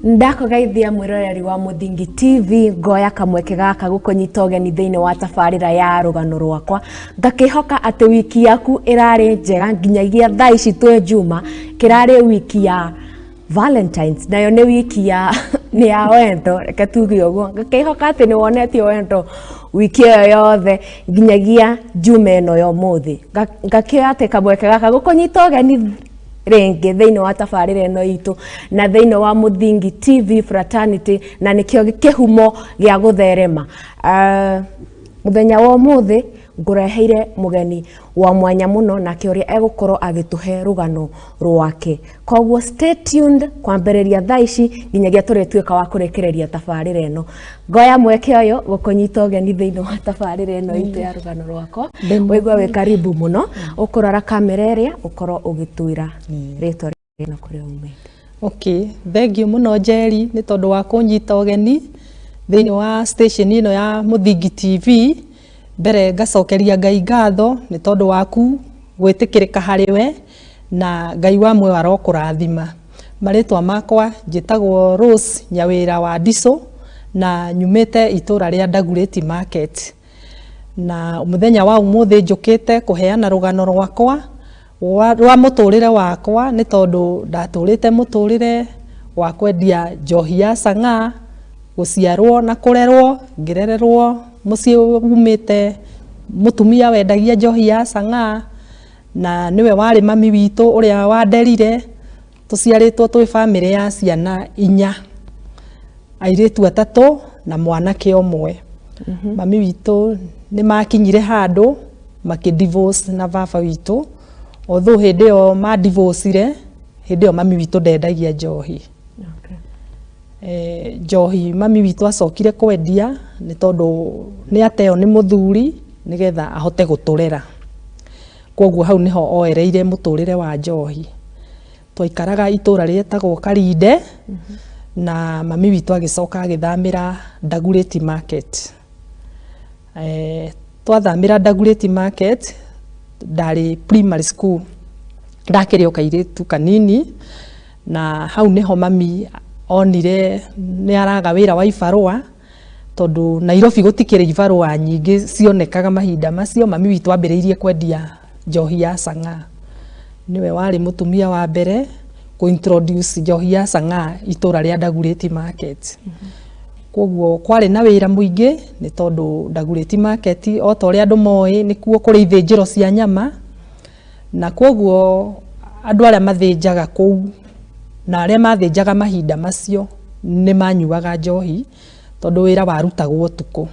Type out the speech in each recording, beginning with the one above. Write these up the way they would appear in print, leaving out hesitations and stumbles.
Ndako gaithia mwiroreri wa Muthingi TV ngoya kamweke gaka gukonyita ugeni thiini wa tabarira ya rugano rwakwa ngakihoka ati wiki yaku irari njega nginyagia thaa ici twe juma kirari wiki ya Valentines nayo ni wiki ya ni ya wendo reke tuge uguo ngakihoka ati ni wonetio wendo wiki yo yothe nginyagia juma eno yo muthi ngakioya ati kamweke gaka gukonyita ugeni renge thiini wa tabarira eno itu na thiini wa Muthingi TV Fraternity na nikio kihumo gia gutherema muthenya wa muthi ngureheire mugeni wa mwanya muno na kioria egukorwo agituhe rugano rwake koguo stay tuned kwambiriria thaa ici nginyagia turetwika wa kurekereria tabarira eno ngoya mweke oyo gukonyita ugeni thiini wa tabarira eno itu ya rugano rwako wigwa we karibu muno ukurora kamera iria ukorwo ugitwira ritwa rino kuri umete. Okay, thank you muno Jerry ni tondu wa kunyita ugeni thiini wa station ino ya Muthingi TV. Mbere ngacokeria Ngai ngatho ni tondu waku gwitikirika hariwe na Ngai wa mwe arokurathima. Maritwa makwa njitagwo Rose Nyawira wa Diso na nyumite itura ria Dagoretti Market. Na muthenya wa umuthi njukite kuheana rugano rwakwa rwa muturire wakwa ni tondu ndaturite muturire wa kwendia njohi ya Sang'a, guciarwo na kurerwo ngirererwo mucii umite mutumia wendagia njohi ya Sang'a na niwe wari mami witu uria wanderire tuciaritwo twi family ya ciana 4 airitu 3 na mwanake omwe. Mami witu ni makinyire handu makidivorce na baba witu although hindi yo ma divorceire hindi yo mami witu ndendagia njohi. Njohi mami witu acokire kwendia ni tondu ni ateo ni muthuri nigetha ahote guturera koguo hau niho oereire muturire wa njohi. Twaikaraga itura rietagwo Karinde na mami witu agicoka agithamira Dagoretti Market. Twathamira Dagoretti Market ndari primary school ndakiri okairitu kanini na hau niho mami onire ni araga wira wa ibarua tondu Nairobi gutikire ibarua nyingi cionekaga mahinda macio. Mami witu ambiriirie kwendia njohi ya Sang'a, niwe wari mutumia wa mbere ku introduce njohi ya Sang'a itura ria Dagoretti Market. Koguo kwari na wira muingi ni tondu Dagoretti Market o ta uria andu moi ni kuo kuri ithinjiro cia nyama na koguo andu aria mathinjaga kuu na aria mathinjaga mahinda macio ni manyuaga njohi tondu wira warutagwo tuku.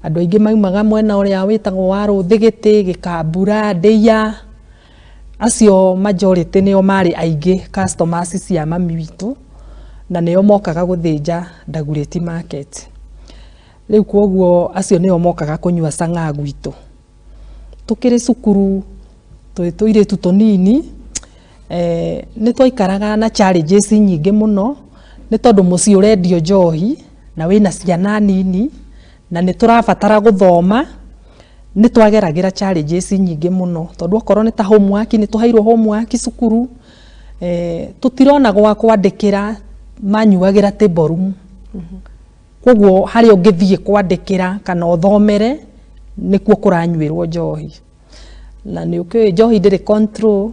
Andu aingi maumaga mwena uria witagwo wa Ruthigiti, Gikambura, Ndeia, acio majority nio mari aingi customers cia mami witu na nio mokaga guthinja Dagoretti Market. Riu koguo acio nio mokaga kunyua Sang'a gwitu. Tukiri cukuru tuiritu tunini ni twaikaraga na challenges nyingi muno ni tondu mucii urendio njohi na wina ciana nini na ni turabatara guthoma ni twageragira challenges nyingi muno tondu okorwo ni ta homework ni tuhairwo homework cukuru tutirona gwa kwandikira manyuagira table room. Koguo hari ungithie kwandikira kana uthomere nikuo kuranyuirwo njohi na ni ukiwe njohi ndiri control.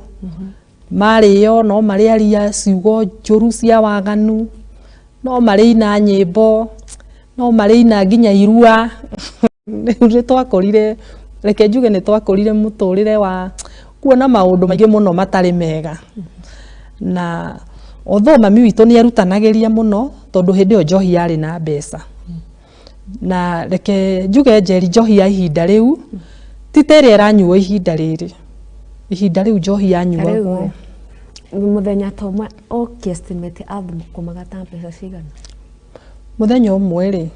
Mario no mariaria ciugo njuru cia waganu no marina nyimbo no marina nginya irua ni twakorire reke njuge ni twakorire muturire wa kuona maundu maingi muno matari mega na although mami witu ni arutanagiria muno tondu hindi yo njohi yari na mbeca na reke njuge Jerry njohi ya ihinda riu titere ranyuo ihinda riri njohi yanyuagwo muthenya tomwe estimate album kumaga ta pesa cigana muthenya umwe ri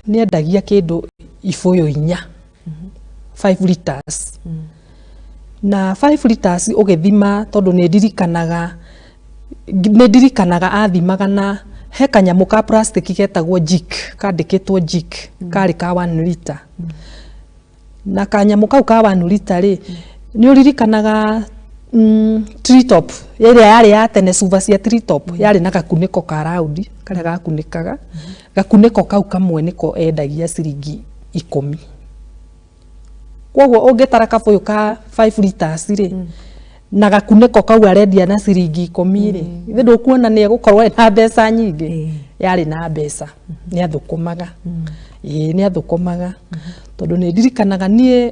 ni endagia kindu ibuyu 4 5 liters na 5 liters ugithima tondu ni ndirikanaga athimaga na he kanyamu ka plastic getagwo jik kandikitwo jik kari ka 1 liter na kanyamu kau ka 1 liter ri ni uririkanaga treetop ĩrĩa yarĩ ya tene cuba cia treetop yarĩ na gakunĩko ka raundi karĩa gakunĩkaga gakunĩko kau kamwe nĩko endagia ciringi 10. Koguo ũngĩtara kabũyũ ka 5 liters rĩ na gakunĩko kau arendia na ciringi 10 rĩ ithe ndũkuona nĩ egũkorwo ena mbeca nyingĩ. Yarĩ na mbeca nĩ athũkũmaga nĩ athũkũmaga tondũ nĩ ndirikanaga niĩ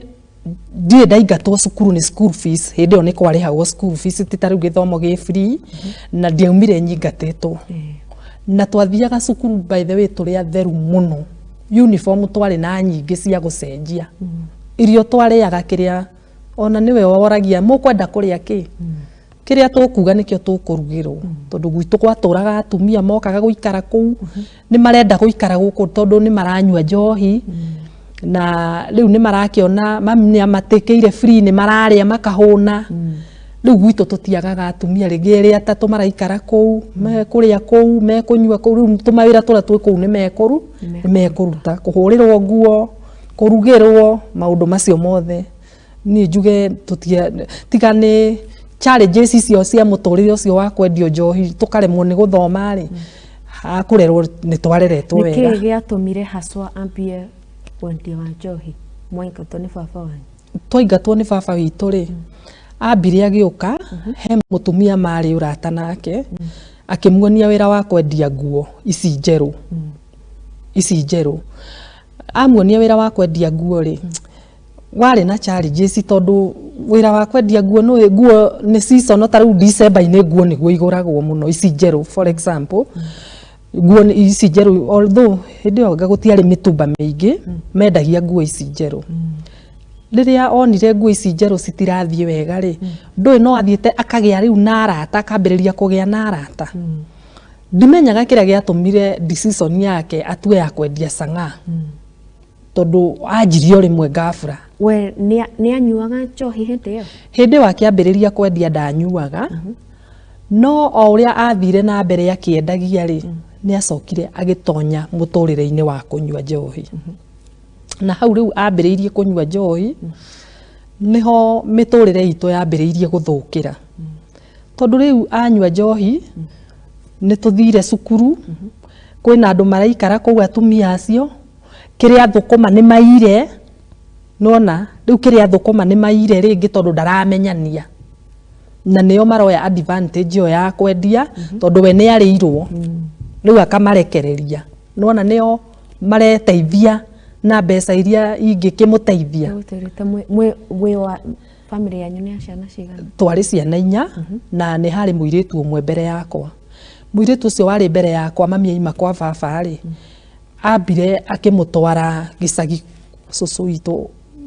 ndiĩ ndaingatwo cukuru nĩ school fees hĩndĩ ĩyo nĩ kwarĩhagwo school fees ti ta rĩu gĩthomo gĩ free na ndiaumire nyingatĩtwo na twathiaga cukuru by the way tũrĩ atheru mũno uniform twarĩ na nyingĩ cia gũcenjia irio twarĩaga kĩrĩa ona nĩwe woragia mũkwenda kũrĩa kĩ kĩrĩa tũkuga nĩkĩo tũkũrugĩrwo tondũ gwitũ gwatũraga atumia mokaga gũikara kũu nĩ marenda gũikara gũkũ tondũ nĩ maranyua njohi na rĩu nĩ marakĩona mami nĩ amatĩkĩire free nĩ mararĩa makahũna rĩu gwitũ tũtiagaga atumia rĩngĩ erĩ atatũ maraikara kũu mekũrĩa kũu mekũnyua kũu rĩu tũmawĩra tũrĩa twĩ kũu nĩ mekũruta kũhũrĩrwo nguo kũrugĩrwo maũndũ macio mothe niĩ njuge tiga nĩ challenges icio cia mũtũrĩre ũcio wa kwendio njohi tũkaremwo nĩ gũthoma rĩ hakũrerwo nĩ twareretwo wega. Nĩkĩĩ gĩatũmire haswa ambie wendia wa njohi mwaingatwo nĩ baba wanyu? Twaingatwo nĩ baba witũ rĩ ambire agĩũka he mũtumia marĩ ũrata nake akĩmuonia wĩra wa kwendia nguo ici njerũ amuonia wĩra wa kwendia nguo rĩ warĩ na challenges tondũ wĩra wa kwendia nguo nĩ season ta rĩu December-inĩ nguo nĩguo igũragwo mũno ici njerũ for example nguo ici njerũ although hĩndĩ ĩyo gũtiarĩ mĩtumba mĩingĩ mendagia nguo ici njerũ rĩrĩa onire nguo ici njerũ citirathiĩ wega rĩ ndũĩ no athiĩte akagĩa rĩu na arata akambĩrĩria kũgĩa na arata ndimenyaga kĩrĩa gĩatũmire decision yake atue ya kwendia cang'aa tondũ anjirio rĩmwe gafura. We nĩ anyuaga njohi hĩndĩ ĩyo? Hĩndĩ ĩyo akĩambĩrĩria kwendia ndanyuaga no o ũrĩa athire na mbere akĩendagia rĩ nĩ acokire agĩtonya mũtũrĩre-inĩ wa kũnyua njohi na hau rĩu ambĩrĩirie kũnyua njohi nĩho mĩtũrĩre itũ yambĩrĩirie gũthũkĩra tondũ rĩu anyua njohi nĩ tũthire cukuru kwĩna andũ maraikara kũu atumia acio kĩrĩa thũkũma nĩ maire nona rĩu kĩrĩa thũkũma nĩ maire rĩngĩ tondũ ndaramenyania na nĩo maroya advantage ĩyo ya kwendia tondũ we nĩ arĩirwo rĩu akamarekereria nona nĩo mareteithia na mbeca iria ingĩkĩmũteithia. Wĩ wa family yanyu nĩ ciana cigana? Twarĩ ciana 4 na nĩ harĩ mũirĩtu ũmwe mbere yakwa. Mũirĩtu ũcio warĩ mbere yakwa mami aima kwa baba rĩ ambire akĩmũtwara gĩcagi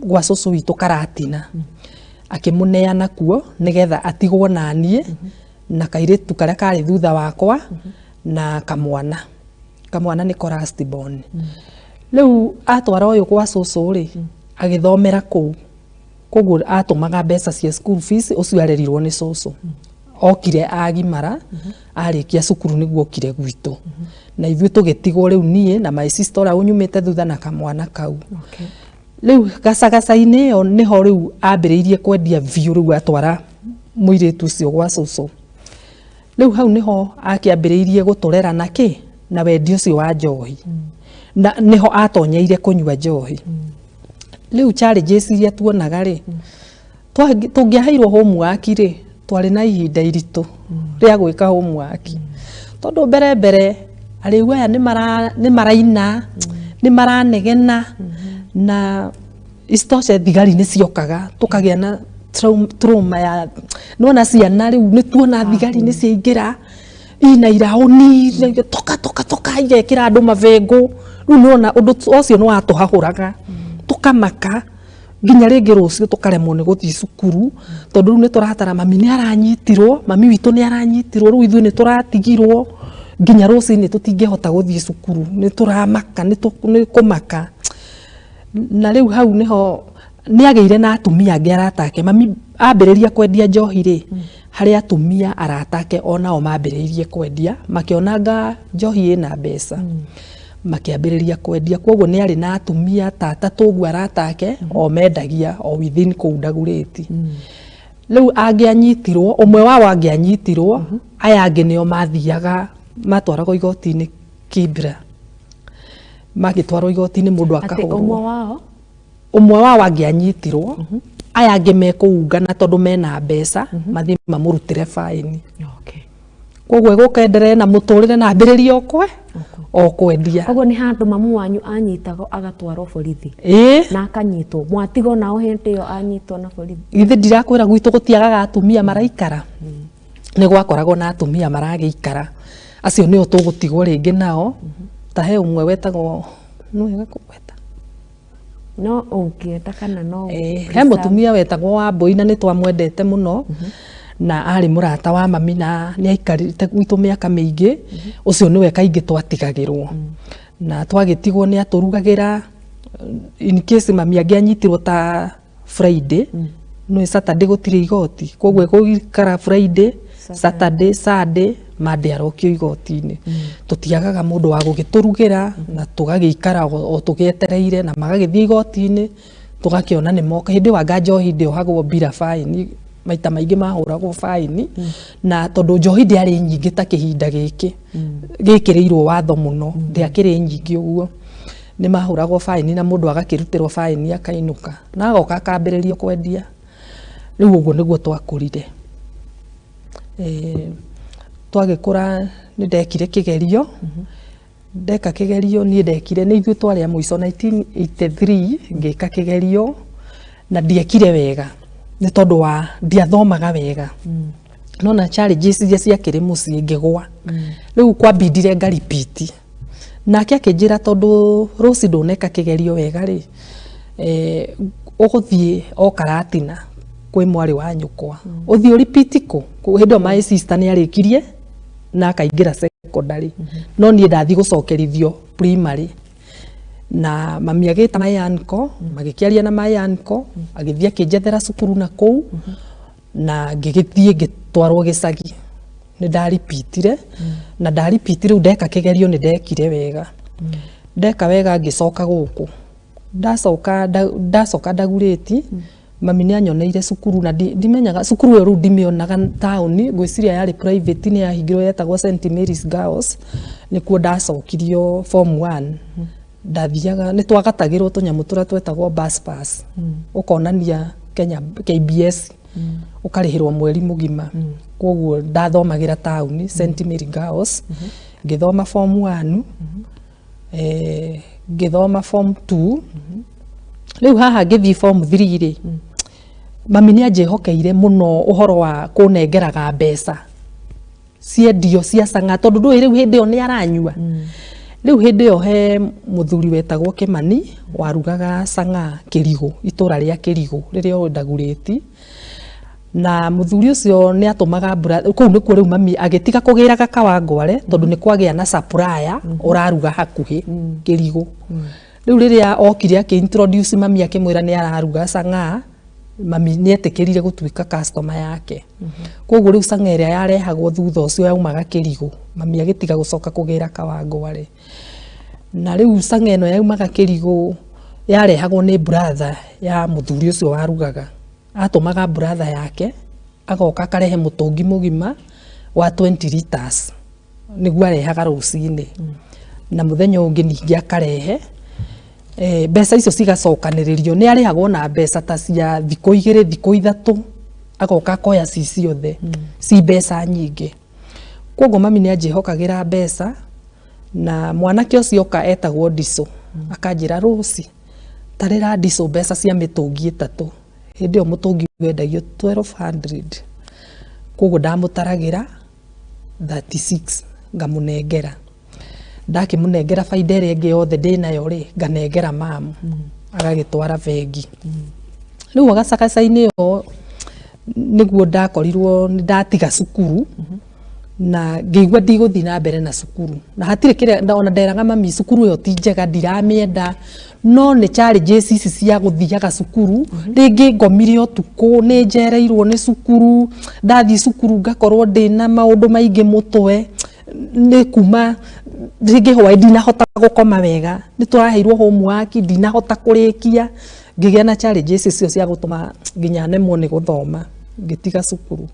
gwa cũcũ witũ Karatina akĩmũneana kuo nĩgetha atigwo na niĩ na kairĩtu karĩa karĩ thutha wakwa na kamwana nĩ last born. Rĩu atwara ũyũ gwa cũcũ rĩ agĩthomera kũu koguo atũmaga mbeca cia school fees ũcio arerirwo nĩ cũcũ okire agimara arĩkia cukuru nĩguo okire gwitũ na ithuĩ tũgĩtigwo rĩu niĩ na my sister ũrĩa ũnyumĩte thutha na kamwana kau. Rĩu gacagaca-inĩ ĩyo nĩho rĩu ambĩrĩirie kwendia biũ rĩu atwara mũirĩtu ũcio gwa cũcũ. Rĩu hau nĩho akĩambĩrĩirie gũtũrera na wendi ũcio wa njohi na nĩho atonyeire kũnyua njohi. Rĩu challenges iria tuonaga rĩ tũngĩaheirwo homework rĩ twarĩ na ihinda iritũ rĩa gwĩka homework tondũ mbere arĩu aya nĩ maraina nĩ maranegena na istoshe thigari nĩ ciokaga tũkagĩa na trauma ya nona ciana rĩu nĩ tuona thigari nĩ ciaingĩra ina irauni toka igekĩra andũ mavengũ rĩu nona ũndũ ũcio nĩ watũhahũraga tũkamaka nginya rĩngĩ rũciũ tũkaremwo nĩ gũthiĩ cukuru tondũ rĩu nĩ tũratara mami nĩ aranyitirwo mami witũ nĩ aranyitirwo rĩu ithuĩ nĩ tũratigirwo nginya rũciinĩ tũtingĩhota gũthiĩ cukuru nĩ tũramaka nĩ kũmaka na rĩu hau nĩho nĩ agĩire na atumia angĩ aratake mami ambĩrĩria kwendia njohi rĩ harĩ atumia aratake onao mambĩrĩirie kwendia makĩonanga njohi ĩna mbeca makĩambĩrĩria kwendia koguo nĩ arĩ na atumia ta 3 ũguo aratake o mendagia o within kũu Ndagũrĩti. riu angianyitirwo umwe wao angianyitirwo aya angi nio mathiaga matwaragwo igoti-ini Kibra magitwarwo igoti-ini mundu akahurwo umwe wao angianyitirwo aya angi mekuungana tondu mena mbeca mathie mamurutire faini koguo gukenderee na muturire na ambiririe o kwendia koguo ni handu mamu wanyu anyitagwo agatwarwo borithi na akanyitwo mwatigo nao hindi yo anyitwo na borithi ithe ndirakwira gwitu gutiagaga atumia maraikara ni gwakoragwo na atumia maragiikara acio nio tugutigwo ringi nao ta he umwe wetagwo no wega kuweta no ungienda kana no he mutumia wetagwo Wambui na ni twamwendete muno na ari murata wa mami na ni aikarite gwitu miaka miingi ucio niwe kaingi twatigagirwo na twagitigwo ni aturugagira in case mami angianyitirwo ta Friday no Saturday gutire igoti koguo gukara Friday Saturday Sunday Monday arokio igoti-ini tutiagaga mundu wa gugiturugira na tugagiikara o tugietereire na magagithie igoti-ini tugakiona ni moka hindi wa Njohi ndiohagwo bila faini maita maingi mahuragwo faini na tondu njohi ndiari nyingi ta kihinda giki gikirirwo watho muno ndiakiri nyingi uguo ni mahuragwo faini na mundu agakirutirwo faini akainuka na agoka akambiriria kwendia riu uguo niguo twakurire twagikura ni ndekire kigerio ndeka kigerio ni ndekire ni ithu twaria muico 1983 ngika kigerio na ndiekire wega ni tondu wa ndiathomaga wega nona challenges iria ciakiri mucii ngigwa riu kwambindire ngaripiti nake akinjira tondu ruci nduneka kigerio wega ri uguthie o Karatina kwi mwari wa nyukwa uthie repeat ku hindo my sister ni arikirie na akaingira secondary no ni ndathi gucokerithio primary na mami agita my uncle magikiaria na my uncle agithia kinjethera cukuru na kou na ngigithie ngitwarwo Gicagi ni ndaripitire na ndaripitire ndeka kigerio ni ndekire wega ndeka wega ngicoka guku ndacoka ndaguriti mami ni anyoneire cukuru na ndimenyaga cukuru yo ndimionaga tauni gwiciria yari private ni yahingirwo yetagwo St Mary's Girls nikuo ndacokirio form 1 ndathiaga ni twagatagirwo tunyamu turia twetagwo bus pass ukonania Kenya KBS ukarihirwo mweri mugima koguo ndathomagira tauni St Mary Girls ngithoma form 1 ngithoma form 2 riu haha ngithi form 3 ri mami ni anjehokeire muno uhoro wa kunengeraga mbeca ciendio cia canga tondu ndui riu hindi yo ni aranyua riu hindi yo he muthuri wetagwo Kimani warugaga canga Kirigu itura ria Kirigu riria ndaguriti na muthuri ucio ni atumaga kou nikuo riu mami agitiga kugiraga Kawangware tondu ni kwagia na supplier uraruga hakuhi Kirigu riu riria okire introduce mami akimwira ni araruga canga mami ni etikirire gutuika customer yake koguo riu canga iria yarehagwo thutha ucio yaumaga Kirigu mami agitiga gucoka kugira Kawangware na riu canga ino yaumaga Kirigu yarehagwo ni brother ya muthuri ucio warugaga atumaga brother yake agoka akarehe mutungi mugima wa 20 liters niguo arehaga rucini na muthenya ungi ningi akarehe mbeca icio cigacokaniririo ni arihagwo na mbeca ta cia thiko 2 thiko 3 agoka koya ciothe ci mbeca nyingi koguo mami ni anjihokagira mbeca na mwanake ucio ka etagwo Diso akanjira ruci tarira Diso mbeca cia mitungi 3 hindi yo mutungi wendagio 1200 koguo ndamutaragira 36 ngamunengera ndakimunengera faida iria ingi yothe ndinayo ri nganengera mamu agagitwara bengi riu agacakacaini yo niguo ndakorirwo ndatiga cukuru na ngigwa ndiguthi na mbere na cukuru na hatire kire ona nderaga mami cukuru yo ti njega ndiramienda no ni challenges ici cia guthiaga cukuru ringi ngomire utuku ni njereirwo ni cukuru ndathi cukuru ngakorwo ndina maundu maingi mutwe ni kuma ringi hwa ndinahota gukoma wega ni turaheirwo homework ndinahota kurikia ngigia na challenges icio cia gutuma nginya nemwo ni guthoma ngĩtiga cukuru.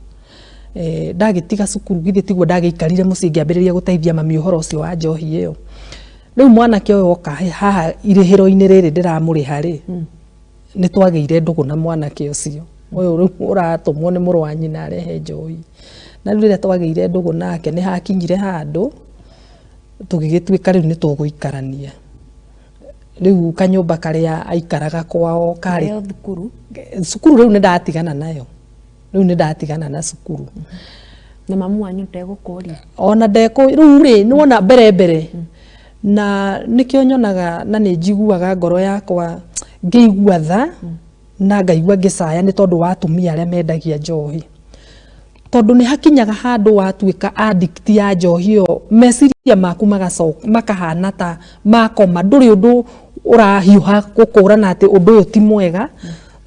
Ndagĩtiga cukuru githĩ tiguo ndagĩikarire mũciĩ ngĩambĩrĩria gũteithia mami ũhoro ũcio wa njohi ĩyo. Rĩu mwanake ũyũ oka haha irĩhĩro-inĩ rĩrĩ ndĩramũrĩha rĩ, nĩ twagĩire ndũgũ na mwanake ũcio. Ũyũ rĩu ũratũmwo nĩ mũrũ wa nyina arehe njohi. Na rĩu rĩrĩa twagĩire ndũgũ nake nĩ hakinyire handũ tũgĩgĩtuĩka rĩu nĩ tũgũikarania. Rĩu kanyũmba karĩa aikaraga kwao karĩ cukuru rĩu nĩ ndatigana nayo. Rĩu nĩ ndatigana na cukuru. Na mamu wanyu ndegũkũria? Ona rĩu rĩ nĩwona mbere na nĩkĩo nyonaga na nĩ njiguaga ngoro yakwa ngĩigua tha na ngaigua ngĩcaya nĩ tondũ wa atumia arĩa mendagia njohi. Tondũ nĩ hakinyaga handũ watuĩka addict ya njohi ĩyo, meciria maku makahana ta makoma, ndũrĩ ũndũ ũrahiũha gũkũrana atĩ ũndũ ũyũ ti mwega.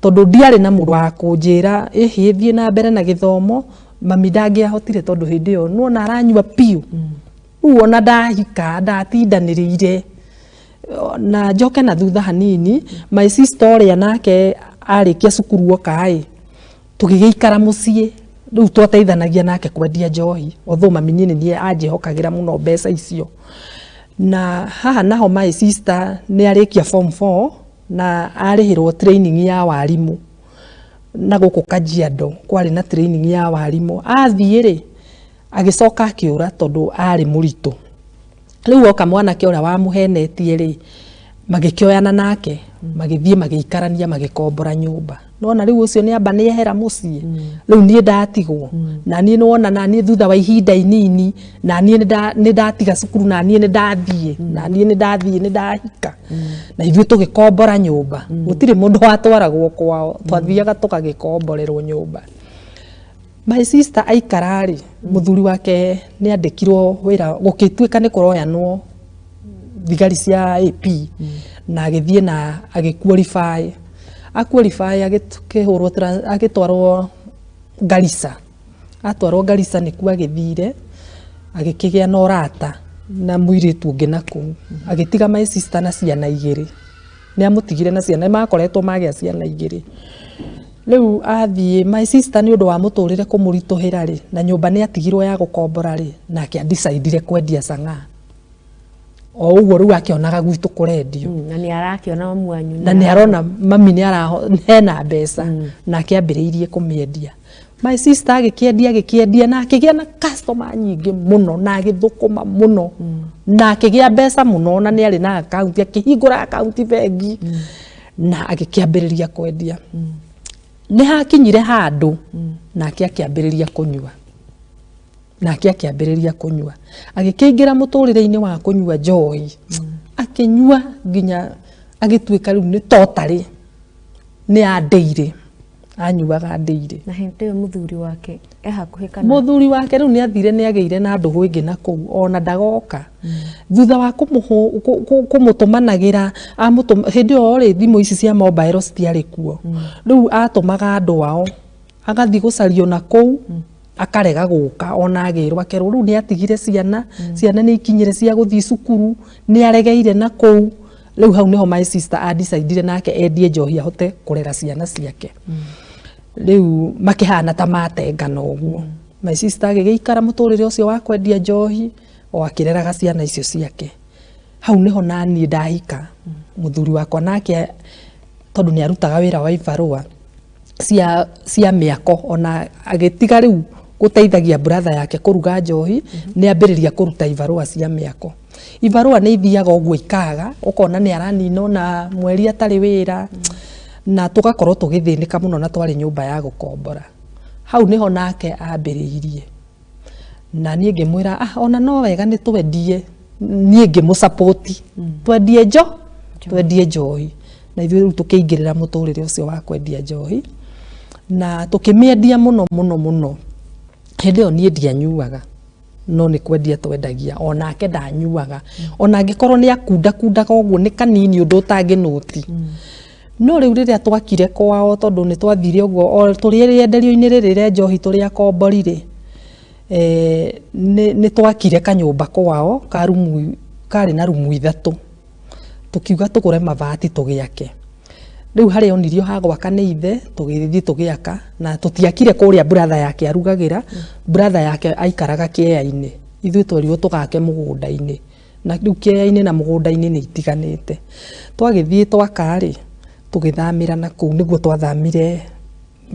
Tondũ ndiarĩ na mũndũ wa kũnjĩra thiĩ na mbere na gĩthomo, mami ndangĩahotire tondũ hĩndĩ ĩyo nuona aranyua piũ. Rĩu ona ndahika ndatindanĩrĩire na njoke na thutha hanini, my sister ũrĩa nake arĩkia cukuru okaĩ tũgĩgĩikara mũciĩ. Rĩu twateithanagia nake kwendia njohi, although mami niĩ anjĩhokagĩra mũno mbeca icio. Na haha naho my sister nĩ arĩkia form 4 na arĩhĩrwo training ya warimũ na gũkũ Kajiado kwarĩ na training ya warimũ. Athiĩ rĩ agĩcoka akĩũra tondũ arĩ mũritũ. Rĩu oka mwanake ũrĩa wamũhenetie rĩ magĩkĩoyana nake magĩthiĩ magĩikarania magĩkombora nyũmba. Nona rĩu ũcio nĩ amba nĩ ehera mũciĩ. Rĩu niĩ ndatigwo na niĩ nĩwona na niĩ thutha wa ihinda inini na niĩ nĩ ndatiga cukuru na niĩ nĩ ndathiĩ na niĩ nĩ ndathiĩ nĩ ndahika na ithuĩ tũgĩkombora nyũmba. Gũtirĩ mũndũ watwaragwo kwao, twathiaga tũgagĩkomborerwo nyũmba. My sister aikara rĩ mũthuri wake nĩ andĩkirwo wĩra gũgĩtuĩka nĩ kũroyanwo thigari cia AP na agĩthiĩ na agĩqualify. Aqualify agĩtwarwo Garissa. Atwarwo Garissa nĩkuo agĩthire agĩkĩgĩa na ũrata na mũirĩtu ũngĩ nakũu. Agĩtiga my sister na ciana igĩrĩ. Nĩ amũtigire na ciana makoretwo magĩa ciana igĩrĩ. Rĩu athiĩ my sister nĩ ũndũ wa mũtũrĩre kũmũritũhĩra rĩ na nyũmba nĩ atigirwo ya gũkombora rĩ nake decide kwendia Chang'aa. O ũguo rĩu akĩonaga gwitũ kũrendio. Na nĩ arakĩona mamu wanyu na nĩ arona mami nĩ hena mbeca na akĩambĩrĩirie kũmĩendia. My sister agĩkĩendia na akĩgĩa na customer nyingĩ mũno na agĩthũkũma mũno na akĩgĩa mbeca mũno na nĩ arĩ na account akĩhingũra account bengi na agĩkĩambĩrĩria kwendia. Nĩ hakinyire handũ nake akĩambĩrĩria kũnyua. Nake akĩambĩrĩria kũnyua. Agĩkĩingĩra mũtũrĩre-inĩ wa kũnyua njohi. Akĩnyua nginya agĩtuĩka rĩu nĩ totarĩ nĩ andeire. Anyuaga ndeire. Na hĩndĩ ĩyo mũthuri wake hakuhĩ kana? Mũthuri wake rĩu nĩ athire nĩ agĩire na ndũgũ ĩngĩ na kũu ona ndagoka. Thutha wa kũmũtũmanagĩra hĩndĩ ĩyo rĩ thimũ ici cia mobile citiarĩ kuo. Rĩu atũmaga andũ ao agathiĩ gũcario na kũu akarega gũka ona agĩrwo akerwo rĩu nĩ atigire ciana nĩ ikinyire cia gũthiĩ cukuru nĩ aregeire na kũu. Rĩu hau nĩho my sister decidire nake endie njohi ahote kũrera ciana ciake. Rĩu makĩhana ta matengana ũguo. My sister agĩgĩikara mũtũrĩre ũcio wa kwendia njohi o akĩreraga ciana icio ciake. Hau nĩho naniĩ ndahika. Mũthuri wakwa nake tondũ nĩ arutaga wĩra wa ibarũa cia mĩako ona agĩtiga rĩu gũteithagia brother yake kũruga njohi nĩ ambĩrĩria kũruta ibarũa cia mĩako. Ibarũa nĩ ithiaga ũguo ikaga ũkona nĩ araninwo na mweri atarĩ wĩra na tũgakorwo tũgĩthĩnĩka mũno na twarĩ nyũmba ya gũkombora. Hau nĩho nake ambĩrĩirie na niĩ ngĩmwĩra ona no wega nĩ twendie, niĩ ngĩmũsupport twendie njohi na ithuĩ rĩu tũkĩingĩrĩra mũtũrĩre ũcio wa kwendia njohi na tũkĩmĩendia mũno. Hĩndĩ ĩyo niĩ ndianyuaga no nĩ kwendia twendagia onake ndanyuaga ona angĩkorwo nĩ akundaga ũguo nĩ kanini ũndũ ũtangĩnũti. No rĩu rĩrĩa twakire kwao tondũ nĩ twathire ũguo tũrĩ rĩenderio-inĩ rĩrĩ rĩa njohi tũrĩ akomborire nĩ twakire kanyũmba kwao karĩ na rumu 3. Tukiuga tũgũre mabati tũgĩake. riu hari onirio ha gwaka nĩ ithe tũgĩthiĩ tũgĩaka na tũtiakire kũrĩa brother yake arugagira brother yake aikaraga kĩea-inĩ ithuĩ twerirwo tũgake mũgũnda-inĩ na riu kĩea-inĩ na mũgũnda-inĩ nĩ itiganĩte twagĩthiĩ twaka-rĩ tũgĩthamĩra na kũu nĩguo twathamire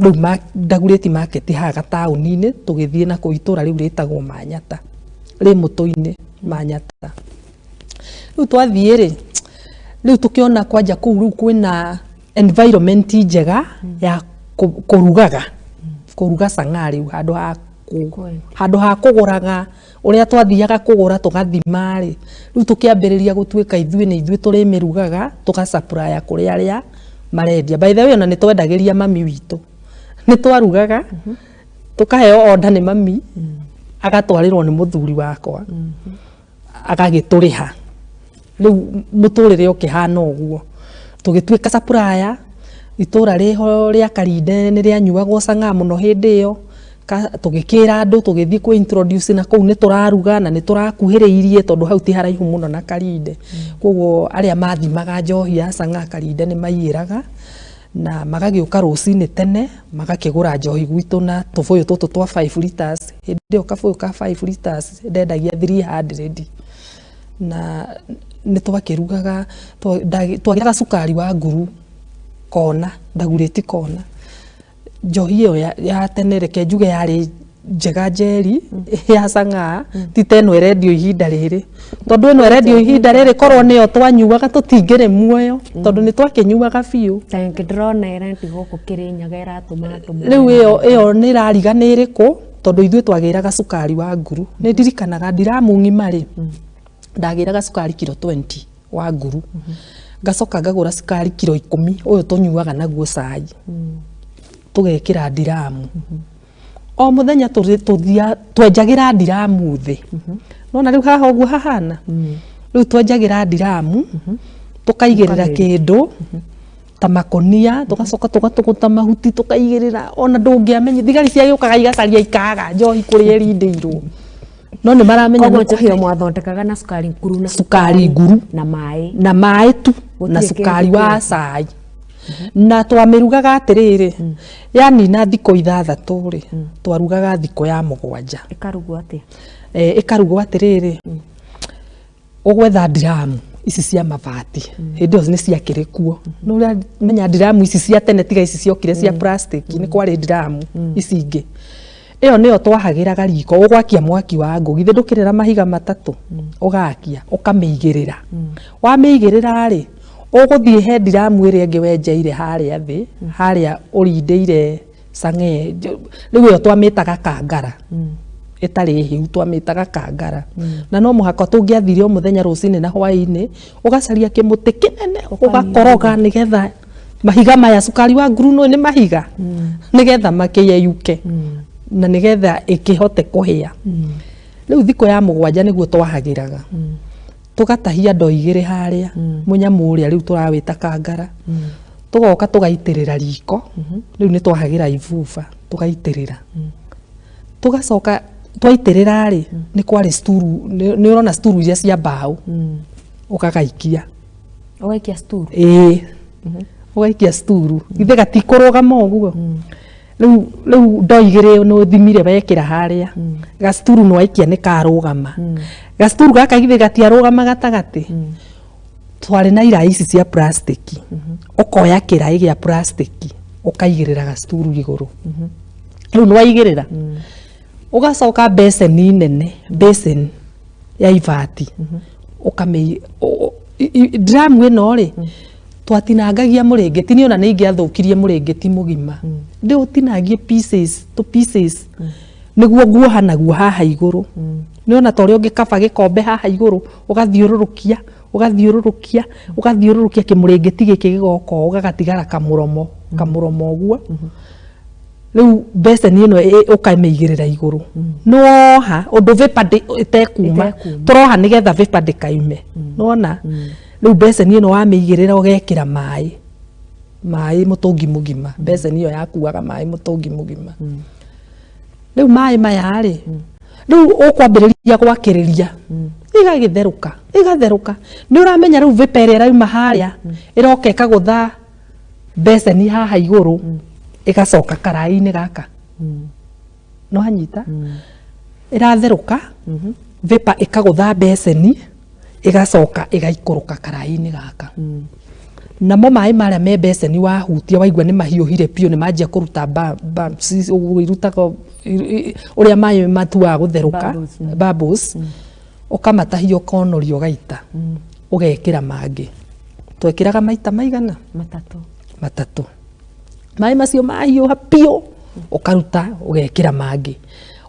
riu Dagoretti market haha gataũni-inĩ tũgĩthiĩ na kũu itũra riu rĩtagwo Manyata rĩ mũtũ-inĩ Manyata riu twathiĩ-rĩ riu tukiona kwanja kuu riu kwina environment njega ya kurugaga kuruga cang'aa riu handu ha kuguraga uria twathiaga kugura tugathima ri riu tukiambiriria gutuika ithuĩ nĩ ithuĩ tũrĩmĩrugaga tuga supply kuri aria marendia by the way ona nĩ twendagiria mami witũ nĩ twarugaga tukaheo order nĩ mami agatwarirwo nĩ muthuri wakwa agagĩtũrĩha riu mũtũrĩre ũkĩhana ũguo tũgĩtuĩka supplier itũra rĩho rĩa Karinde nĩ rĩanyuagwo cang'aa mũno hĩndĩ ĩyo tũgĩkĩra andũ tũgĩthiĩ ku introduce na kũu nĩ tũraruga na nĩ tũrakuhĩrĩirie tondũ hau ti haraihu mũno na Karinde koguo arĩa mathimaga njohi ya cang'aa Karinde nĩ maiyĩraga na magagĩũka rũcinĩ tene magakĩgũra njohi gwitũ na tũbũyũ tũtũ twa 5 liters hĩndĩ ĩyo kabũyũ ka 5 liters ndendagia 300 na nĩ twakĩrugaga twagĩraga cukari wa nguru kona Dagoretti kona njohi ĩyo ya tene reke njuge yarĩ njega njeri ya cang'aa ti ta ĩno ĩrendio ihinda rĩrĩ tondũ ĩno ĩrendio ihinda rĩrĩ korwo nĩyo twanyuaga tũtingĩrĩ muoyo tondũ nĩ twakĩnyuaga biũ ndĩrona ĩrendio gũkũ Kĩrĩnyaga ĩratũma rĩu ĩyo nĩ ĩrariga nĩ ĩrĩkũ tondũ ithuĩ twagĩraga cukari wa nguru nĩ ndirikanaga ndiramu ng'ima rĩ ndagĩraga cukari kilo 20 wa nguru ngacoka ngagũra cukari kilo 10 ũyũ tũnyuaga naguo cai tũgekĩra ndiramu o mũthenya twenjagira ndiramu thĩ nona rĩu haha ũguo hahana rĩu twenjagira ndiramu tukaigĩrĩra kĩndũ ta makonia tugacoka tugatũgũta mahuti tukaigĩrĩra ona ndũngĩamenya thigari ciagĩũkaga igacaria ikaga njohi kũrĩa ĩrindĩirwo no nĩ maramenya nĩ kũheo mwathondekaga na cukari nguru na maĩ tu na cukari wa cai na twamĩrugaga atĩrĩrĩ yanina thikũ 6 rĩ twarugaga thikũ ya 7 ĩkarugwo atĩa ĩkarugwo atĩrĩrĩ ũgwetha ndiramu ici cia mabati hĩndĩ ĩyo nĩ ciakĩrĩ kuo no ũramenya ndiramu ici cia tene tiga ici ciokire cia plastic nĩ kwarĩ ndiramu ici ingĩ ĩyo nĩyo twahagĩraga riko ũgwakia mwaki wa ngũ githĩ ndũkĩrĩra mahiga 3 ũgakia ũkamĩigĩrĩra wamĩigĩrĩra rĩ ũgũthiĩ he ndiramu ĩrĩa ĩngĩ wenjeire harĩa thĩ harĩa ũrindĩire cang'aa rĩu ĩyo twamĩtaga kangara ĩtarĩ hiu twamĩtaga kangara na no mũhaka tũngĩathire o mũthenya rũcinĩ na hwaĩ-inĩ ũgacaria kĩmũtĩ kĩnene ũgakoroga nĩgetha mahiga maya cukari wa nguru nĩ mahiga nĩgetha makĩyeyuke na nĩgetha ĩkĩhote kũhĩa rĩu thikũ ya 7 nĩguo twahagĩraga tugatahia ndo igĩrĩ harĩa mũnyamũ ũrĩa rĩu tũrawĩta kangara tugoka tugaitĩrĩra riko rĩu nĩ twahagĩra ibuba tugaitĩrĩra tugacoka twaitĩrĩra rĩ nĩ kwarĩ sturu nĩ ũrona sturu iria cia mbaũ ũgagaikia sturu ũgaikia sturu ithe gatikũrũgama ũguo rĩu ndo igĩrĩ no thimire wekĩra harĩa gasturu no aikia nĩ karũgama gasturu gaka githĩ gatiarũgama gatagatĩ twarĩ na iraĩ ici cia plastic ũkoya kĩraĩ gĩa plastic ũkaigĩrĩra gasturu igũrũ rĩu nĩ waigĩrĩra ugacoka beseni nene basin ya ibati drum ĩno rĩ twatinangagia mũrĩngĩti nĩ ona nĩ ingĩathũkirie mũrĩngĩti mũgima ndĩ ũtinangie pieces to pieces nĩguo nguoha naguo haha igũrũ nĩ ona ta ũrĩa ũngĩkaba gĩkombe haha igũrũ ũgathiũrũrũkia kĩmũrĩngĩti gĩkĩ gĩgoka ũgagatigara kamũromo ũguo rĩu beseni ĩno ũkamĩigĩrĩra igũrũ noha ũndũ vapor ĩtekuma tũroha nĩgetha vapor ndĩkaime nona rĩu beseni ĩno wamĩigĩrĩra ũgekĩra maĩ mũtũngi mũgima beseni ĩyo yakuaga maĩ mũtũngi mũgima rĩu maĩ maya rĩ rĩu ũkwambĩrĩria gwakĩrĩria igatherũka nĩ ũramenya rĩu vapor ĩrĩa ĩrauma harĩa ĩroka ĩkagũtha beseni haha iguru igacoka karai-inĩ gaka no hanyita iratheruka vapor ikagutha beseni igacoka igaikũrũka karai-inĩ gaka namo maĩ marĩa me beseni wahutia waigua nĩ mahiũhire piũ nĩ manjia kũruta irutaga ũrĩa maĩ matuaga gũtherũka bubbles ũkamatahia ũkonoria ũgaita ũgekĩra mangĩ twekĩraga maita maigana matatũ maĩ macio mahiũha piũ ũkaruta ũgekĩra mangĩ